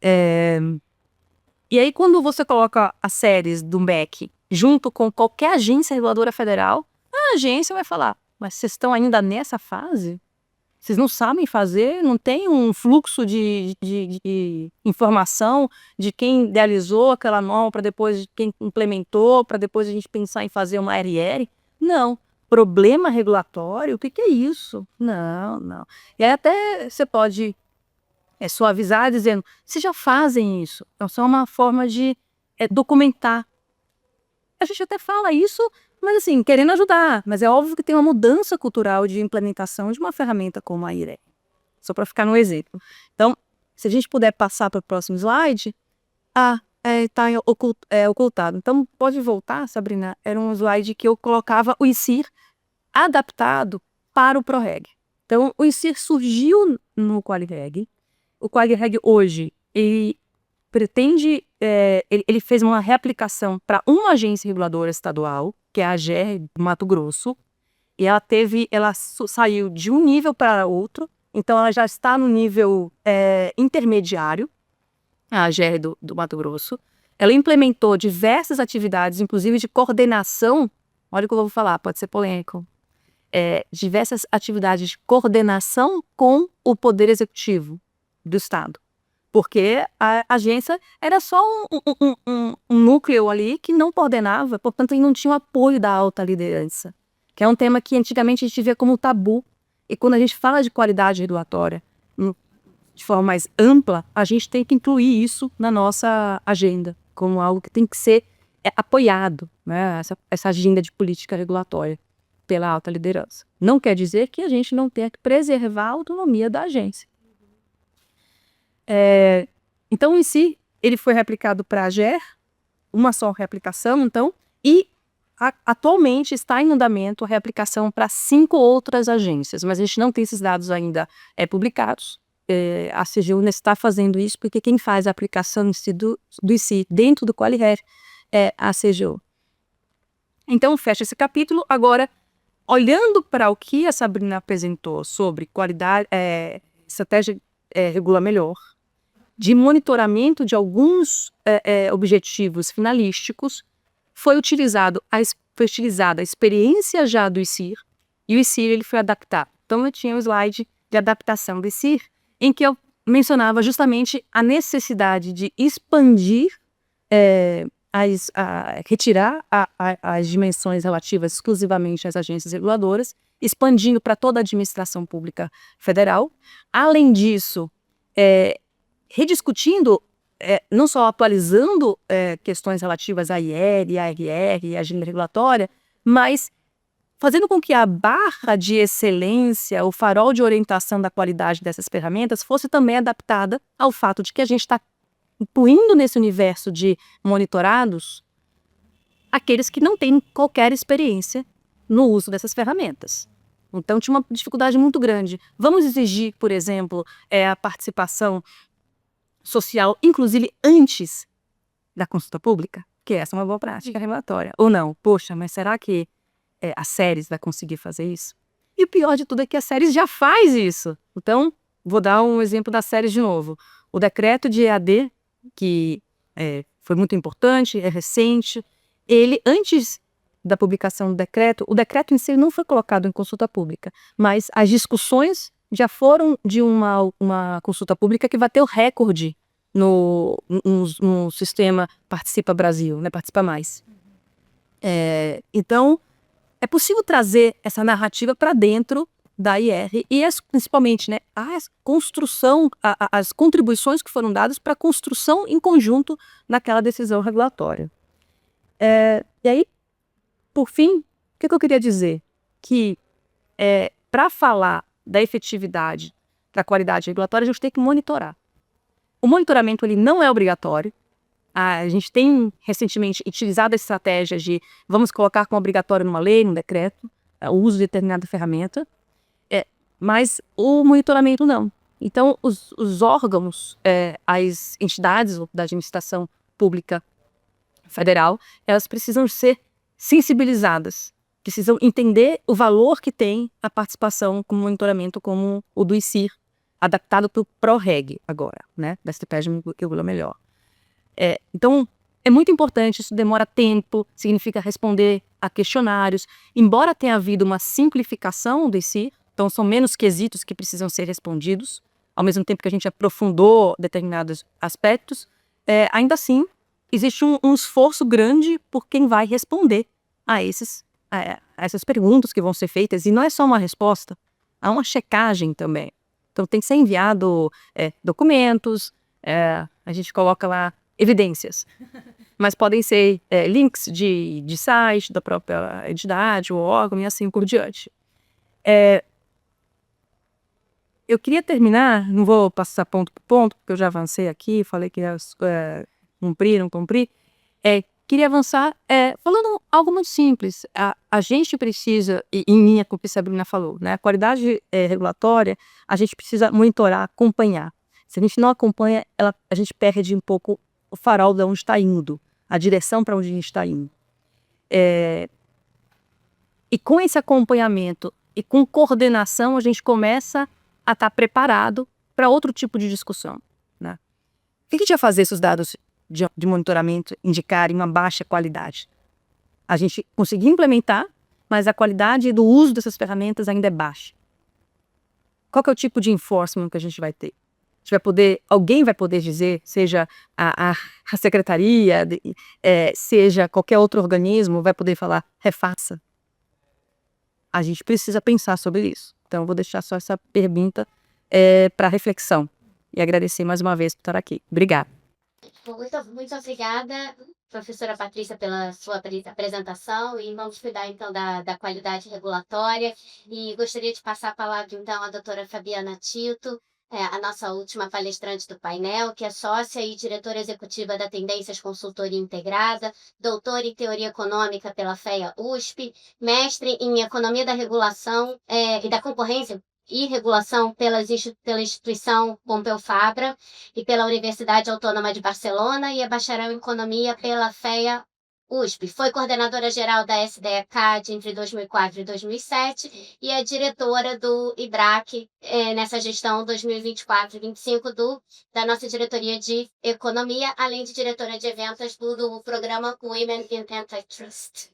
E aí, quando você coloca as séries do MEC junto com qualquer agência reguladora federal, a agência vai falar, mas vocês estão ainda nessa fase? Vocês não sabem fazer? Não tem um fluxo de informação de quem idealizou aquela norma para depois de quem implementou, para depois a gente pensar em fazer uma RR? Não. Problema regulatório? O que é isso? Não. E aí até você pode suavizar dizendo, vocês já fazem isso. Então, só uma forma de documentar. A gente até fala isso, mas assim, querendo ajudar. Mas é óbvio que tem uma mudança cultural de implementação de uma ferramenta como a IRE. Só para ficar no exemplo. Então, se a gente puder passar para o próximo slide, está ocultado. Então, pode voltar, Sabrina. Era um slide que eu colocava o ICIR adaptado para o ProReg. Então, o ICIR surgiu no QualiReg. O QualiReg hoje, ele pretende, ele fez uma reaplicação para uma agência reguladora estadual, que é a AGER do Mato Grosso, e ela saiu de um nível para outro, então ela já está no nível intermediário, a AGER do Mato Grosso. Ela implementou diversas atividades, inclusive de coordenação, olha o que eu vou falar, pode ser polêmico, diversas atividades de coordenação com o Poder Executivo do Estado. Porque a agência era só um núcleo ali que não coordenava, portanto, não tinha o apoio da alta liderança, que é um tema que antigamente a gente via como tabu. E quando a gente fala de qualidade regulatória de forma mais ampla, a gente tem que incluir isso na nossa agenda, como algo que tem que ser apoiado, né? Essa agenda de política regulatória pela alta liderança. Não quer dizer que a gente não tenha que preservar a autonomia da agência. Então, em si, ele foi replicado para a AGER, uma só reaplicação, então, e atualmente está em andamento a reaplicação para 5 outras agências, mas a gente não tem esses dados ainda publicados. A CGU está fazendo isso porque quem faz a aplicação do ICI dentro do QualiReg é a CGU. Então, fecha esse capítulo. Agora, olhando para o que a Sabrina apresentou sobre qualidade, estratégia Regula Melhor, de monitoramento de alguns objetivos finalísticos, foi utilizada a experiência já do ICIR, e o ICIR ele foi adaptado. Então, eu tinha um slide de adaptação do ICIR, em que eu mencionava justamente a necessidade de expandir, retirar as dimensões relativas exclusivamente às agências reguladoras, expandindo para toda a administração pública federal. Além disso, rediscutindo, não só atualizando questões relativas à IR, ARR e à agenda regulatória, mas fazendo com que a barra de excelência, o farol de orientação da qualidade dessas ferramentas fosse também adaptada ao fato de que a gente está incluindo nesse universo de monitorados aqueles que não têm qualquer experiência no uso dessas ferramentas. Então, tinha uma dificuldade muito grande. Vamos exigir, por exemplo, a participação social, inclusive antes da consulta pública? Que essa é uma boa prática regulatória. Ou não? Poxa, mas será que a Ceres vai conseguir fazer isso? E o pior de tudo é que a Ceres já faz isso. Então, vou dar um exemplo da Ceres de novo. O decreto de EAD, que foi muito importante, é recente, ele, antes da publicação do decreto, o decreto em si não foi colocado em consulta pública, mas as discussões já foram de uma consulta pública que bateu recorde no sistema Participa Brasil, né? Participa Mais. Então, é possível trazer essa narrativa para dentro da IR e principalmente, né, a construção, as contribuições que foram dadas para a construção em conjunto naquela decisão regulatória. E aí, por fim, o que eu queria dizer? Que para falar da efetividade da qualidade regulatória, a gente tem que monitorar. O monitoramento ele não é obrigatório. A gente tem recentemente utilizado a estratégia de vamos colocar como obrigatório numa lei, num decreto, o uso de determinada ferramenta, mas o monitoramento não. Então, os órgãos, as entidades da administração pública federal, elas precisam ser sensibilizadas, precisam entender o valor que tem a participação com monitoramento como o do ICIR, adaptado para o PROREG agora, né, da estratégia que regula melhor. Então, é muito importante, isso demora tempo, significa responder a questionários, embora tenha havido uma simplificação do ICIR, então são menos quesitos que precisam ser respondidos, ao mesmo tempo que a gente aprofundou determinados aspectos, ainda assim, existe um esforço grande por quem vai responder a essas perguntas que vão ser feitas, e não é só uma resposta, há uma checagem também. Então tem que ser enviado documentos, a gente coloca lá evidências, mas podem ser links de site da própria entidade, o órgão e assim por diante. Eu queria terminar, não vou passar ponto por ponto, porque eu já avancei aqui, falei que ia cumprir, não cumprir. Queria avançar falando algo muito simples. A gente precisa, e em linha com o que a Sabrina falou, né, a qualidade regulatória, a gente precisa monitorar, acompanhar. Se a gente não acompanha, a gente perde um pouco o farol de onde está indo, a direção para onde a gente está indo. E com esse acompanhamento e com coordenação, a gente começa a estar preparado para outro tipo de discussão, né? O que a gente vai fazer se os dados de monitoramento indicarem uma baixa qualidade? A gente conseguir implementar, mas a qualidade do uso dessas ferramentas ainda é baixa. Qual que é o tipo de enforcement que a gente vai ter? Alguém vai poder dizer, seja a secretaria, seja qualquer outro organismo, vai poder falar, refaça. A gente precisa pensar sobre isso. Então, eu vou deixar só essa pergunta para reflexão. E agradecer mais uma vez por estar aqui. Obrigada. Muito obrigada, professora Patrícia, pela sua apresentação, e vamos cuidar então da qualidade regulatória, e gostaria de passar a palavra então à doutora Fabiana Tito, a nossa última palestrante do painel, que é sócia e diretora executiva da Tendências Consultoria Integrada, doutora em Teoria Econômica pela FEA USP, mestre em Economia da Regulação e da Concorrência e Regulação pela instituição Pompeu Fabra e pela Universidade Autônoma de Barcelona, e é bacharel em Economia pela FEA USP. Foi coordenadora-geral da SDECAD entre 2004 e 2007 e é diretora do IBRAC nessa gestão 2024-25 da nossa diretoria de Economia, além de diretora de eventos do programa Women in Antitrust.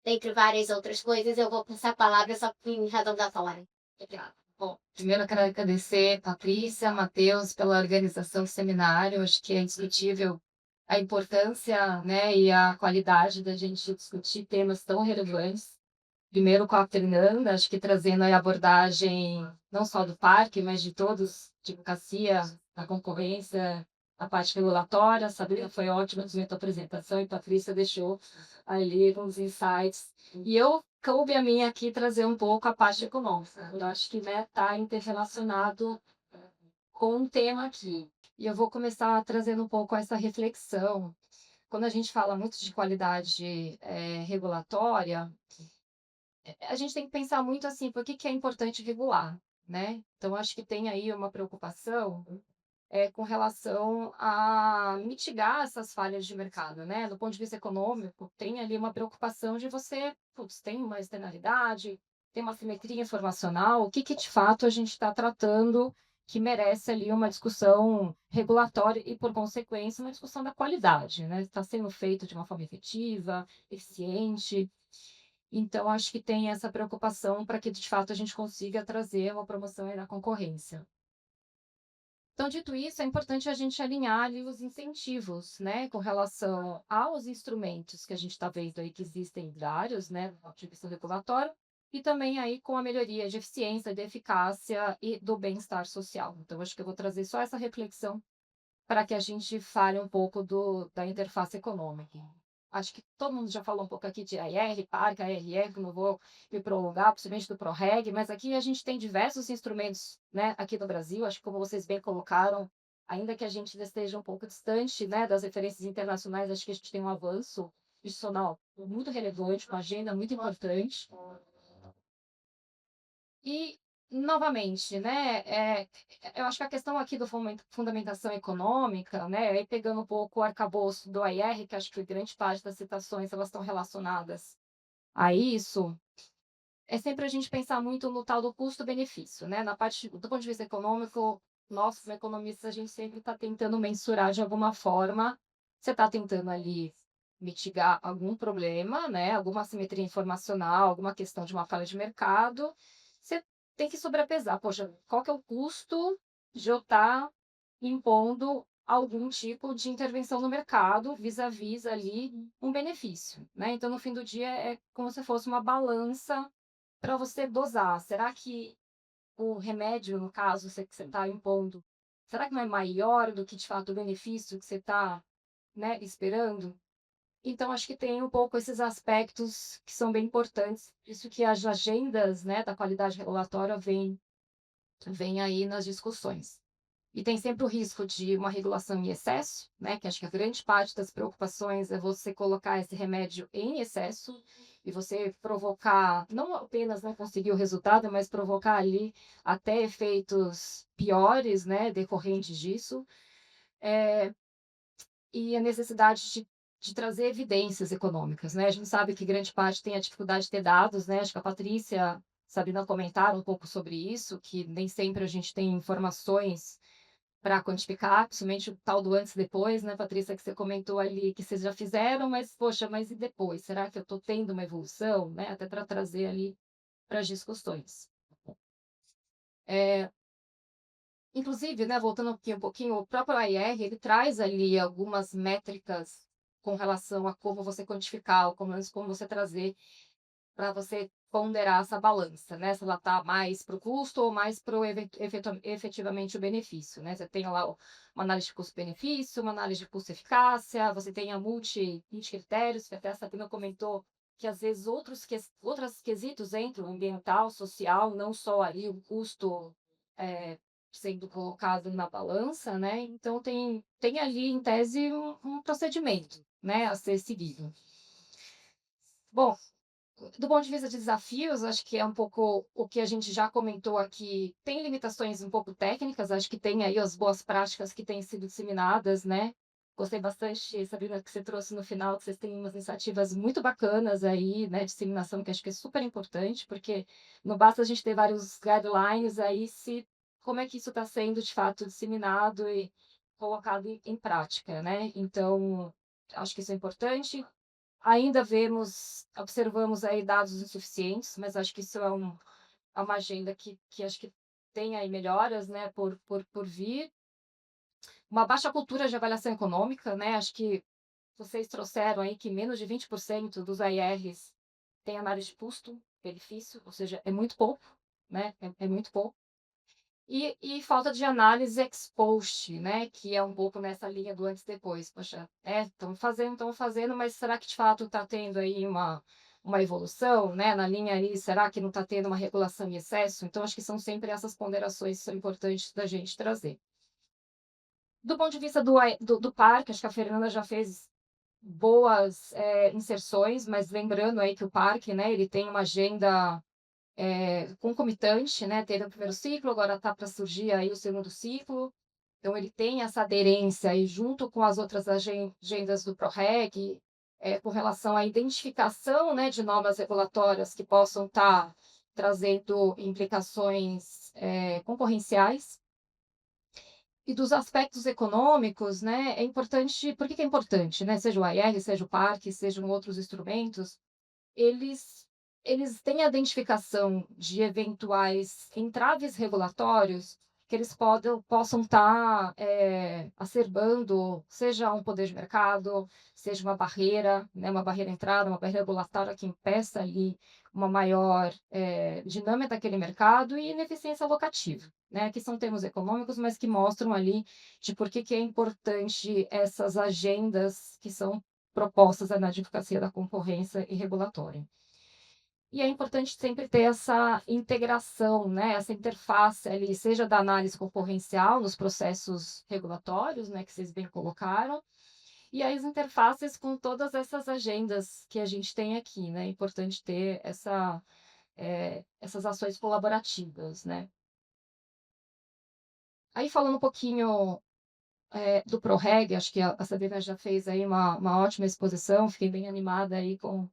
Dentre várias outras coisas, eu vou passar a palavra só em arredondar a palavra. Obrigada. Bom, primeiro eu quero agradecer Patrícia, Matheus, pela organização do seminário. Acho que é indiscutível a importância, né, e a qualidade da gente discutir temas tão relevantes. Primeiro com a Fernanda, acho que trazendo aí a abordagem não só do parque, mas de todos, de advocacia, a concorrência, a parte regulatória. A Sabrina foi ótima na tua apresentação e Patrícia deixou ali uns insights. E eu coube a mim aqui trazer um pouco a parte econômica. Eu acho que, né, está interrelacionado com um tema aqui. E eu vou começar trazendo um pouco essa reflexão. Quando a gente fala muito de qualidade regulatória, a gente tem que pensar muito assim, por que que é importante regular, né? Então, acho que tem aí uma preocupação com relação a mitigar essas falhas de mercado, né? Do ponto de vista econômico, tem ali uma preocupação de você, putz, tem uma externalidade, tem uma simetria informacional, o que que de fato a gente está tratando que merece ali uma discussão regulatória e, por consequência, uma discussão da qualidade, né? Está sendo feito de uma forma efetiva, eficiente. Então, acho que tem essa preocupação para que, de fato, a gente consiga trazer uma promoção aí na concorrência. Então, dito isso, é importante a gente alinhar ali os incentivos, né, com relação aos instrumentos que a gente está vendo aí que existem vários, né, do ponto de vista regulatório, e também aí com a melhoria de eficiência, de eficácia e do bem-estar social. Então, acho que eu vou trazer só essa reflexão para que a gente fale um pouco da interface econômica. Acho que todo mundo já falou um pouco aqui de AR, PARC, ARR, que não vou me prolongar, principalmente do ProReg, mas aqui a gente tem diversos instrumentos, né, aqui no Brasil, acho que como vocês bem colocaram, ainda que a gente esteja um pouco distante, né, das referências internacionais, acho que a gente tem um avanço institucional muito relevante, uma agenda muito importante. E, novamente, né, eu acho que a questão aqui do fundamentação econômica, né, aí pegando um pouco o arcabouço do AIR, que acho que grande parte das citações elas estão relacionadas a isso, é sempre a gente pensar muito no tal do custo-benefício, né? Na parte, do ponto de vista econômico, nós, como economistas, a gente sempre está tentando mensurar de alguma forma, você está tentando ali mitigar algum problema, né? Alguma assimetria informacional, alguma questão de uma falha de mercado, você tem que sobrepesar. Poxa, qual que é o custo de eu estar impondo algum tipo de intervenção no mercado vis-à-vis ali um benefício, né? Então, no fim do dia, é como se fosse uma balança para você dosar. Será que o remédio, no caso, que você está impondo, será que não é maior do que, de fato, o benefício que você está, né, esperando? Então, acho que tem um pouco esses aspectos que são bem importantes, isso que as agendas, né, da qualidade regulatória vem aí nas discussões. E tem sempre o risco de uma regulação em excesso, né? Que acho que a grande parte das preocupações é você colocar esse remédio em excesso e você provocar, não apenas não conseguir o resultado, mas provocar ali até efeitos piores, né? Decorrentes disso. E a necessidade de trazer evidências econômicas, né? A gente sabe que grande parte tem a dificuldade de ter dados, né? Acho que a Patrícia, a Sabrina comentaram um pouco sobre isso, que nem sempre a gente tem informações para quantificar, principalmente o tal do antes e depois, né, Patrícia, que você comentou ali que vocês já fizeram, mas, poxa, mas e depois? Será que eu estou tendo uma evolução, né? Até para trazer ali para as discussões. Inclusive, né, voltando aqui um pouquinho, o próprio AIR, ele traz ali algumas métricas com relação a como você quantificar, ou pelo menos como você trazer para você ponderar essa balança, né? Se ela está mais para o custo ou mais para efetivamente o benefício, né? Você tem lá uma análise de custo-benefício, uma análise de custo-eficácia, você tem a multi-critérios, que até a Sabrina comentou que às vezes outros quesitos entram, ambiental, social, não só ali o custo sendo colocado na balança, né? Então tem ali, em tese, um procedimento, né, a ser seguido. Bom, do ponto de vista de desafios, acho que é um pouco o que a gente já comentou aqui. Tem limitações um pouco técnicas, acho que tem aí as boas práticas que têm sido disseminadas, né? Gostei bastante, Sabrina, que você trouxe no final, que vocês têm umas iniciativas muito bacanas aí, né? Disseminação, que acho que é super importante, porque não basta a gente ter vários guidelines aí, se como é que isso está sendo de fato disseminado e colocado em prática, né? Então, acho que isso é importante. Ainda observamos aí dados insuficientes, mas acho que isso é uma agenda que acho que tem aí melhoras, né, por vir. Uma baixa cultura de avaliação econômica, né, acho que vocês trouxeram aí que menos de 20% dos AIRs tem análise de custo-benefício, ou seja, é muito pouco, né, é muito pouco. E falta de análise ex post, né, que é um pouco nessa linha do antes e depois. Poxa, estão fazendo, mas será que de fato está tendo aí uma evolução, né, na linha ali? Será que não está tendo uma regulação em excesso? Então, acho que são sempre essas ponderações que são importantes da gente trazer. Do ponto de vista do parque, acho que a Fernanda já fez boas inserções, mas lembrando aí que o parque, né, ele tem uma agenda concomitante, né? Teve o primeiro ciclo, agora está para surgir aí o segundo ciclo. Então, ele tem essa aderência e junto com as outras agendas do PROREG, com relação à identificação, né, de normas regulatórias que possam estar trazendo implicações concorrenciais. E dos aspectos econômicos, né, é importante. Por que é importante, né? Seja o AIR, seja o parque, sejam outros instrumentos, eles eles têm a identificação de eventuais entraves regulatórios que eles possam estar acerbando, seja um poder de mercado, seja uma barreira, né, uma barreira à entrada, uma barreira regulatória que impeça ali uma maior dinâmica daquele mercado e ineficiência locativa, né, que são termos econômicos, mas que mostram ali de por que é importante essas agendas que são propostas na advocacia da concorrência e regulatória. E é importante sempre ter essa integração, né, essa interface ali, seja da análise concorrencial nos processos regulatórios, né, que vocês bem colocaram, e as interfaces com todas essas agendas que a gente tem aqui, né? É importante ter essas ações colaborativas, né? Aí falando um pouquinho do PROREG, acho que a Sabrina já fez aí uma ótima exposição, fiquei bem animada aí com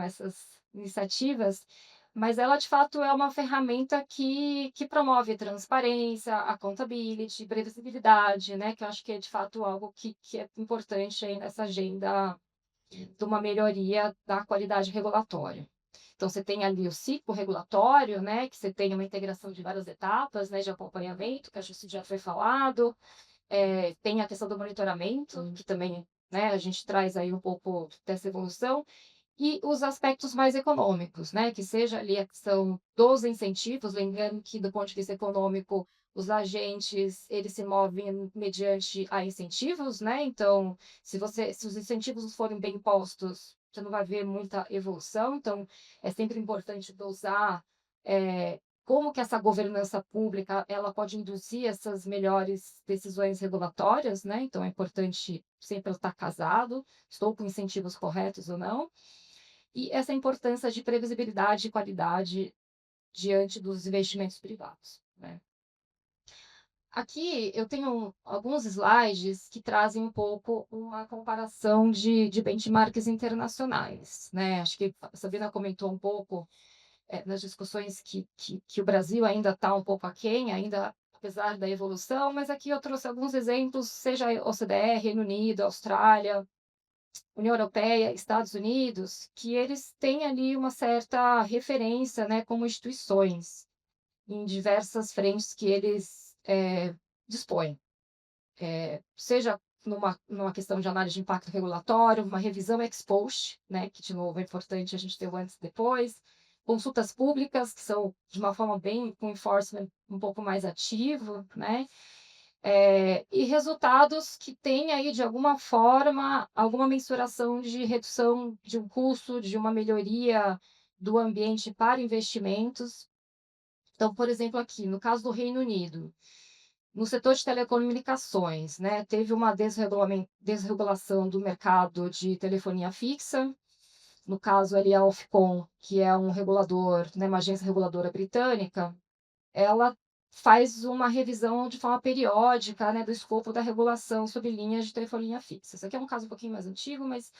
essas iniciativas, mas ela, de fato, é uma ferramenta que promove transparência, accountability, previsibilidade, né, que eu acho que é, de fato, algo que é importante aí nessa agenda de uma melhoria da qualidade regulatória. Então, você tem ali o ciclo regulatório, né, que você tem uma integração de várias etapas, né, de acompanhamento, que acho que isso já foi falado, tem a questão do monitoramento, que também, né, a gente traz aí um pouco dessa evolução, e os aspectos mais econômicos, né, que seja ali a questão dos incentivos, lembrando que do ponto de vista econômico, os agentes, eles se movem mediante a incentivos, né, então, se os incentivos não forem bem postos, você não vai ver muita evolução, então, é sempre importante dosar como que essa governança pública ela pode induzir essas melhores decisões regulatórias, né? Então é importante sempre estar casado, estou com incentivos corretos ou não. E essa importância de previsibilidade e qualidade diante dos investimentos privados, né? Aqui eu tenho alguns slides que trazem um pouco uma comparação de benchmarks internacionais, né? Acho que a Sabrina comentou um pouco nas discussões que o Brasil ainda está um pouco aquém, ainda apesar da evolução, mas aqui eu trouxe alguns exemplos, seja a OCDE, Reino Unido, Austrália, União Europeia, Estados Unidos, que eles têm ali uma certa referência, né, como instituições, em diversas frentes que eles dispõem. Seja numa questão de análise de impacto regulatório, uma revisão ex post, né, que, de novo, é importante a gente ter o antes e depois, consultas públicas, que são de uma forma bem, com enforcement um pouco mais ativo, né, e resultados que têm aí, de alguma forma, alguma mensuração de redução de um custo, de uma melhoria do ambiente para investimentos. Então, por exemplo, aqui, no caso do Reino Unido, no setor de telecomunicações, né, teve uma desregulação do mercado de telefonia fixa. No caso ali, a Ofcom, que é um regulador, né, uma agência reguladora britânica, ela faz uma revisão de forma periódica, né, do escopo da regulação sobre linhas de telefonia fixa. Isso aqui é um caso um pouquinho mais antigo, mas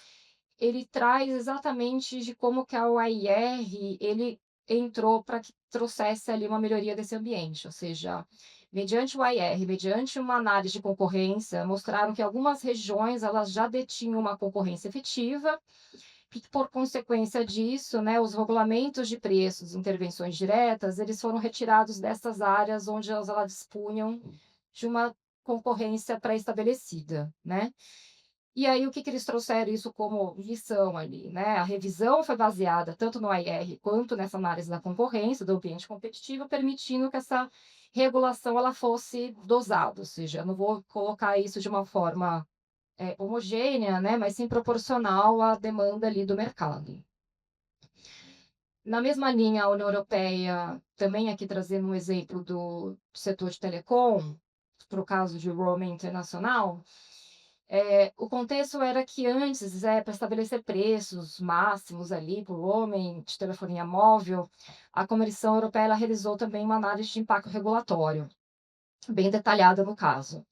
ele traz exatamente de como que a OIR ele entrou para que trouxesse ali uma melhoria desse ambiente, ou seja, mediante o OIR, mediante uma análise de concorrência, mostraram que algumas regiões elas já detinham uma concorrência efetiva e que, por consequência disso, né, os regulamentos de preços, intervenções diretas, eles foram retirados dessas áreas onde elas dispunham de uma concorrência pré-estabelecida, né? E aí, o que eles trouxeram isso como lição ali, né? A revisão foi baseada tanto no AIR quanto nessa análise da concorrência, do ambiente competitivo, permitindo que essa regulação ela fosse dosada, ou seja, eu não vou colocar isso de uma forma homogênea, né? Mas sim proporcional à demanda ali do mercado. Na mesma linha, a União Europeia, também aqui trazendo um exemplo do setor de telecom, para o caso de roaming internacional, o contexto era que antes, para estabelecer preços máximos ali para o roaming de telefonia móvel, a Comissão Europeia ela realizou também uma análise de impacto regulatório, bem detalhada no caso.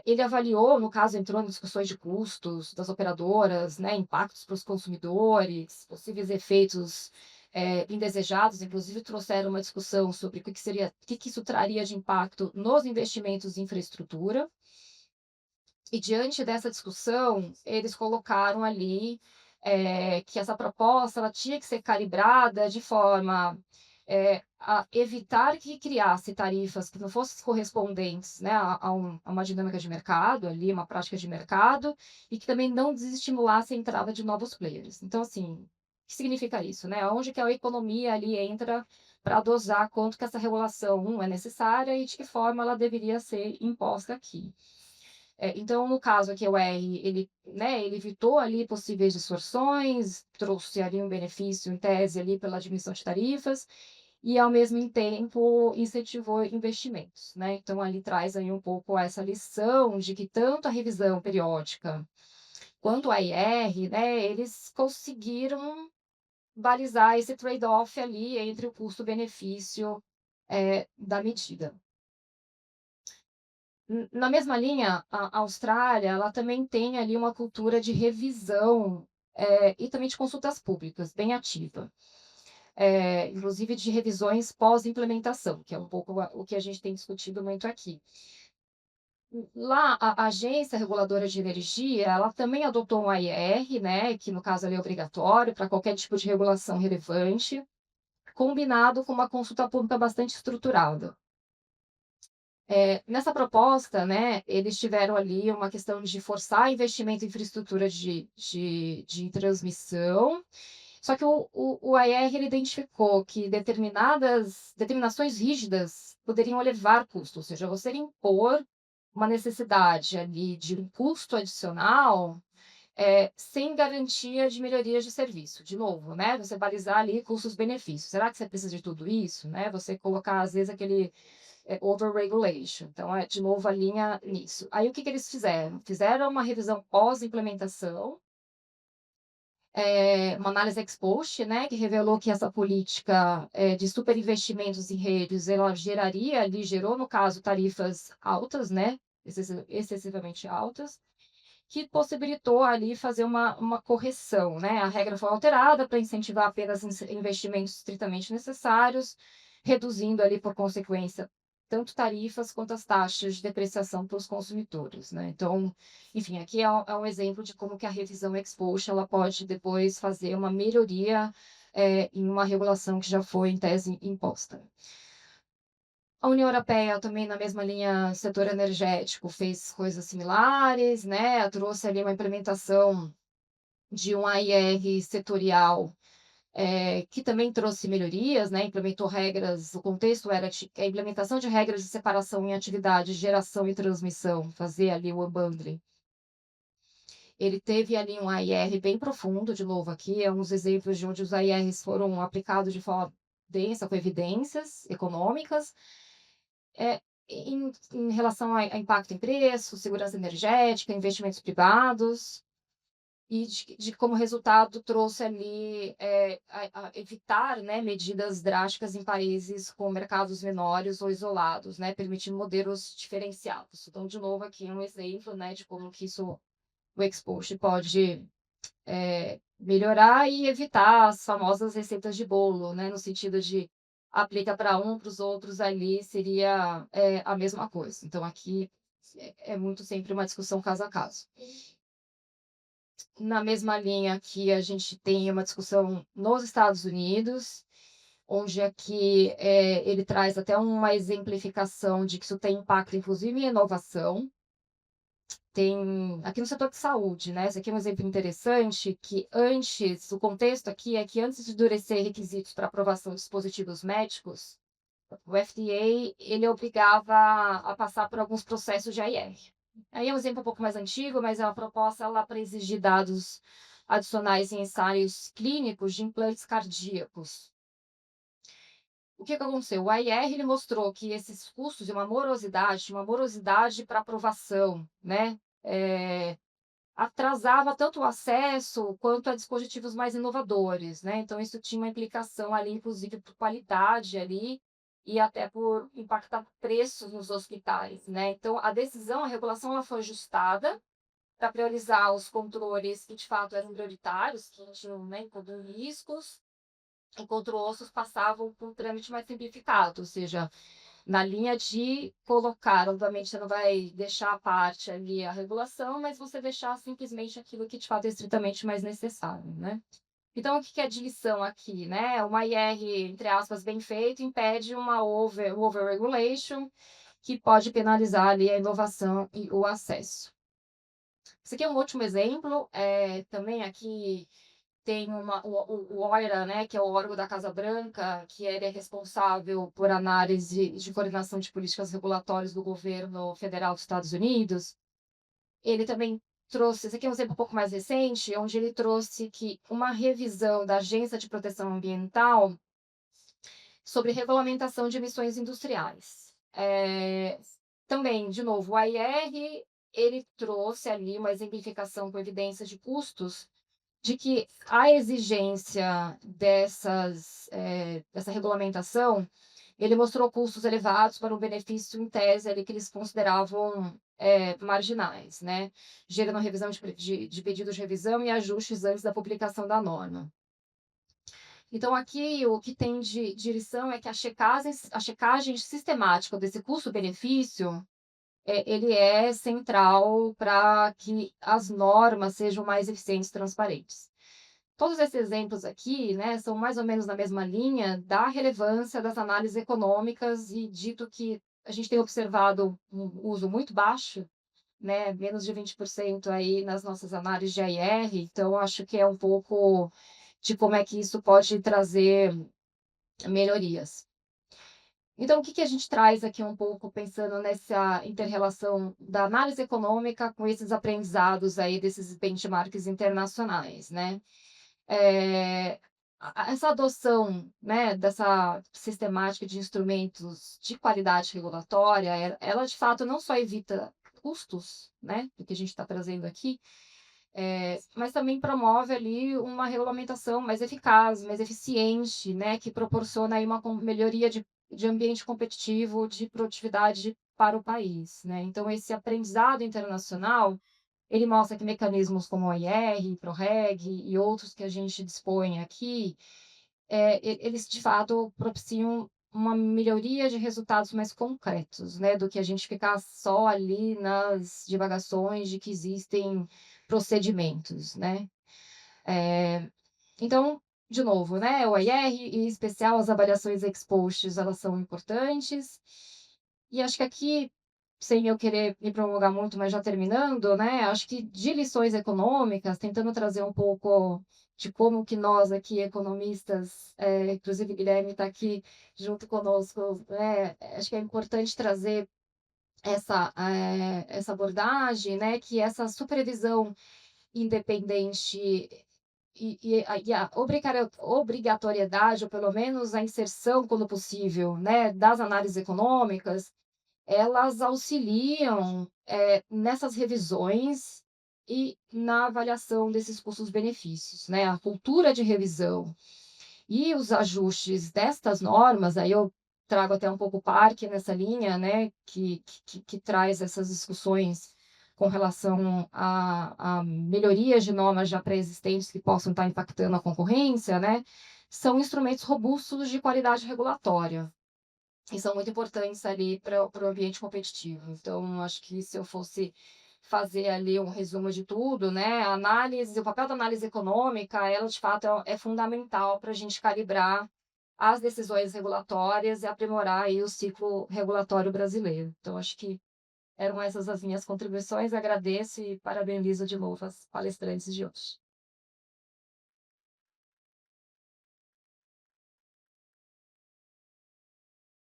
Ele avaliou, no caso, entrou em discussões de custos das operadoras, né, impactos para os consumidores, possíveis efeitos indesejados, inclusive trouxeram uma discussão sobre o que isso traria de impacto nos investimentos em infraestrutura. E diante dessa discussão, eles colocaram ali que essa proposta ela tinha que ser calibrada de forma a evitar que criasse tarifas que não fossem correspondentes, né, a uma dinâmica de mercado, ali, uma prática de mercado, e que também não desestimulasse a entrada de novos players. Então, assim, o que significa isso, né? Onde que a economia ali entra para dosar quanto que essa regulação é necessária e de que forma ela deveria ser imposta aqui. Então, no caso aqui, o R, ele, né, ele evitou ali possíveis distorções, trouxe ali um benefício em tese ali pela diminuição de tarifas e, ao mesmo tempo, incentivou investimentos, né? Então, ali traz aí um pouco essa lição de que tanto a revisão periódica quanto a IR, né, eles conseguiram balizar esse trade-off ali entre o custo-benefício da medida. Na mesma linha, a Austrália, ela também tem ali uma cultura de revisão e também de consultas públicas bem ativa, inclusive de revisões pós-implementação, que é um pouco o que a gente tem discutido muito aqui. Lá, a Agência Reguladora de Energia, ela também adotou um AIR, né, que no caso ali é obrigatório para qualquer tipo de regulação relevante, combinado com uma consulta pública bastante estruturada. Nessa proposta, né, eles tiveram ali uma questão de forçar investimento em infraestrutura de transmissão, só que o AER ele identificou que determinações rígidas poderiam elevar custos, ou seja, você impor uma necessidade ali de um custo adicional sem garantia de melhorias de serviço. De novo, né, você balizar ali custos-benefícios. Será que você precisa de tudo isso? Né? Você colocar, às vezes, aquele over-regulation. Então, de novo, a linha nisso. Aí, o que eles fizeram? Fizeram uma revisão pós-implementação, uma análise ex post, né, que revelou que essa política de superinvestimentos em redes, ela gerou, no caso, tarifas altas, né, excessivamente altas, que possibilitou ali fazer uma correção, né? A regra foi alterada para incentivar apenas investimentos estritamente necessários, reduzindo ali, por consequência, tanto tarifas quanto as taxas de depreciação para os consumidores, né? Então, enfim, aqui é um exemplo de como que a revisão ex post ela pode depois fazer uma melhoria em uma regulação que já foi, em tese, imposta. A União Europeia também, na mesma linha, setor energético, fez coisas similares, né? Trouxe ali uma implementação de um AIR setorial, que também trouxe melhorias, né? Implementou regras, o contexto era a implementação de regras de separação em atividade, geração e transmissão, fazer ali o unbundling. Ele teve ali um AIR bem profundo, de novo aqui, é uns exemplos de onde os AIRs foram aplicados de forma densa, com evidências econômicas, em relação a impacto em preço, segurança energética, investimentos privados, e de como resultado trouxe ali a evitar, né, medidas drásticas em países com mercados menores ou isolados, né, permitindo modelos diferenciados. Então, de novo, aqui um exemplo, né, de como que isso, o expost pode melhorar e evitar as famosas receitas de bolo, né, no sentido de aplica para um, para os outros ali seria a mesma coisa. Então, aqui é muito sempre uma discussão caso a caso. na mesma linha que a gente tem uma discussão nos Estados Unidos, onde aqui ele traz até uma exemplificação de que isso tem impacto, inclusive, em inovação. Tem aqui no setor de saúde, né? Esse aqui é um exemplo interessante que antes, o contexto aqui é que antes de endurecer requisitos para aprovação de dispositivos médicos, o FDA ele obrigava a passar por alguns processos de IR. Aí é um exemplo um pouco mais antigo, mas é uma proposta lá para exigir dados adicionais em ensaios clínicos de implantes cardíacos. O que aconteceu? O IR ele mostrou que esses custos e uma morosidade para aprovação, né? Atrasava tanto o acesso quanto a dispositivos mais inovadores, né? Então isso tinha uma implicação ali, inclusive por qualidade ali e até por impactar preços nos hospitais, né? Então a decisão, a regulação, ela foi ajustada para priorizar os controles que de fato eram prioritários, que tinham, né, incluíam riscos, enquanto outros passavam por um trâmite mais simplificado, ou seja, na linha de colocar, obviamente você não vai deixar à parte ali a regulação, mas você deixar simplesmente aquilo que de fato é estritamente mais necessário, né? Então, o que é de lição aqui, né? Uma IR, entre aspas, bem feito, impede uma overregulation, que pode penalizar ali a inovação e o acesso. Esse aqui é um último exemplo, também aqui tem o OIRA, né, que é o órgão da Casa Branca, que ele é responsável por análise de coordenação de políticas regulatórias do governo federal dos Estados Unidos. Ele também trouxe, esse aqui é um exemplo um pouco mais recente, onde ele trouxe que uma revisão da Agência de Proteção Ambiental sobre regulamentação de emissões industriais. Também, de novo, o AIR, ele trouxe ali uma exemplificação com evidência de custos de que a exigência dessa regulamentação, ele mostrou custos elevados para um benefício em tese ali, que eles consideravam marginais, né? Gerando revisão de pedidos de revisão e ajustes antes da publicação da norma. Então, aqui, o que tem de lição é que a checagem sistemática desse custo-benefício, ele é central para que as normas sejam mais eficientes e transparentes. Todos esses exemplos aqui, né, são mais ou menos na mesma linha da relevância das análises econômicas e dito que a gente tem observado um uso muito baixo, né, menos de 20% aí nas nossas análises de AIR, então acho que é um pouco de como é que isso pode trazer melhorias. Então, o que a gente traz aqui um pouco pensando nessa inter-relação da análise econômica com esses aprendizados aí desses benchmarks internacionais, né? Essa adoção, né, dessa sistemática de instrumentos de qualidade regulatória, ela de fato não só evita custos, né, do que a gente está trazendo aqui, mas também promove ali uma regulamentação mais eficaz, mais eficiente, né, que proporciona aí uma melhoria de ambiente competitivo, de produtividade para o país, né? Então, esse aprendizado internacional, ele mostra que mecanismos como o OIR, PROREG e outros que a gente dispõe aqui, eles de fato propiciam uma melhoria de resultados mais concretos, né, do que a gente ficar só ali nas divagações de que existem procedimentos, né? Então, de novo, né, o IR, e em especial as avaliações ex post, elas são importantes. E acho que aqui, sem eu querer me prolongar muito, mas já terminando, né, acho que de lições econômicas, tentando trazer um pouco de como que nós aqui, economistas, inclusive o Guilherme está aqui junto conosco, né, acho que é importante trazer essa abordagem, né, que essa supervisão independente e a obrigatoriedade, ou pelo menos a inserção, quando possível, né, das análises econômicas, elas auxiliam nessas revisões e na avaliação desses custos-benefícios, né? A cultura de revisão e os ajustes destas normas, aí eu trago até um pouco o Parque nessa linha, né, que traz essas discussões com relação a melhorias de normas já pré-existentes que possam estar impactando a concorrência, né, são instrumentos robustos de qualidade regulatória e são muito importantes ali para o ambiente competitivo. Então, acho que se eu fosse fazer ali um resumo de tudo, né, a análise, o papel da análise econômica, ela de fato é fundamental para a gente calibrar as decisões regulatórias e aprimorar aí o ciclo regulatório brasileiro. Então acho que eram essas as minhas contribuições, agradeço e parabenizo de novo as palestrantes de hoje.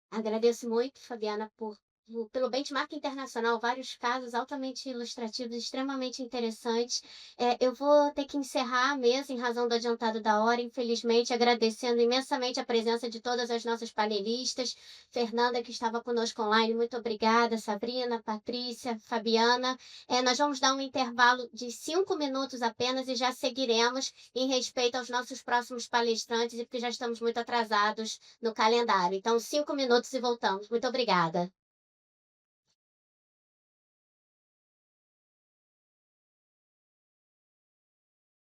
Agradeço muito, Fabiana, pelo benchmark internacional, vários casos altamente ilustrativos, extremamente interessantes. Eu vou ter que encerrar a mesa em razão do adiantado da hora, infelizmente, agradecendo imensamente a presença de todas as nossas panelistas. Fernanda, que estava conosco online, muito obrigada. Sabrina, Patrícia, Fabiana. Nós vamos dar um intervalo de 5 minutos apenas e já seguiremos em respeito aos nossos próximos palestrantes, e porque já estamos muito atrasados no calendário. Então, 5 minutos e voltamos. Muito obrigada.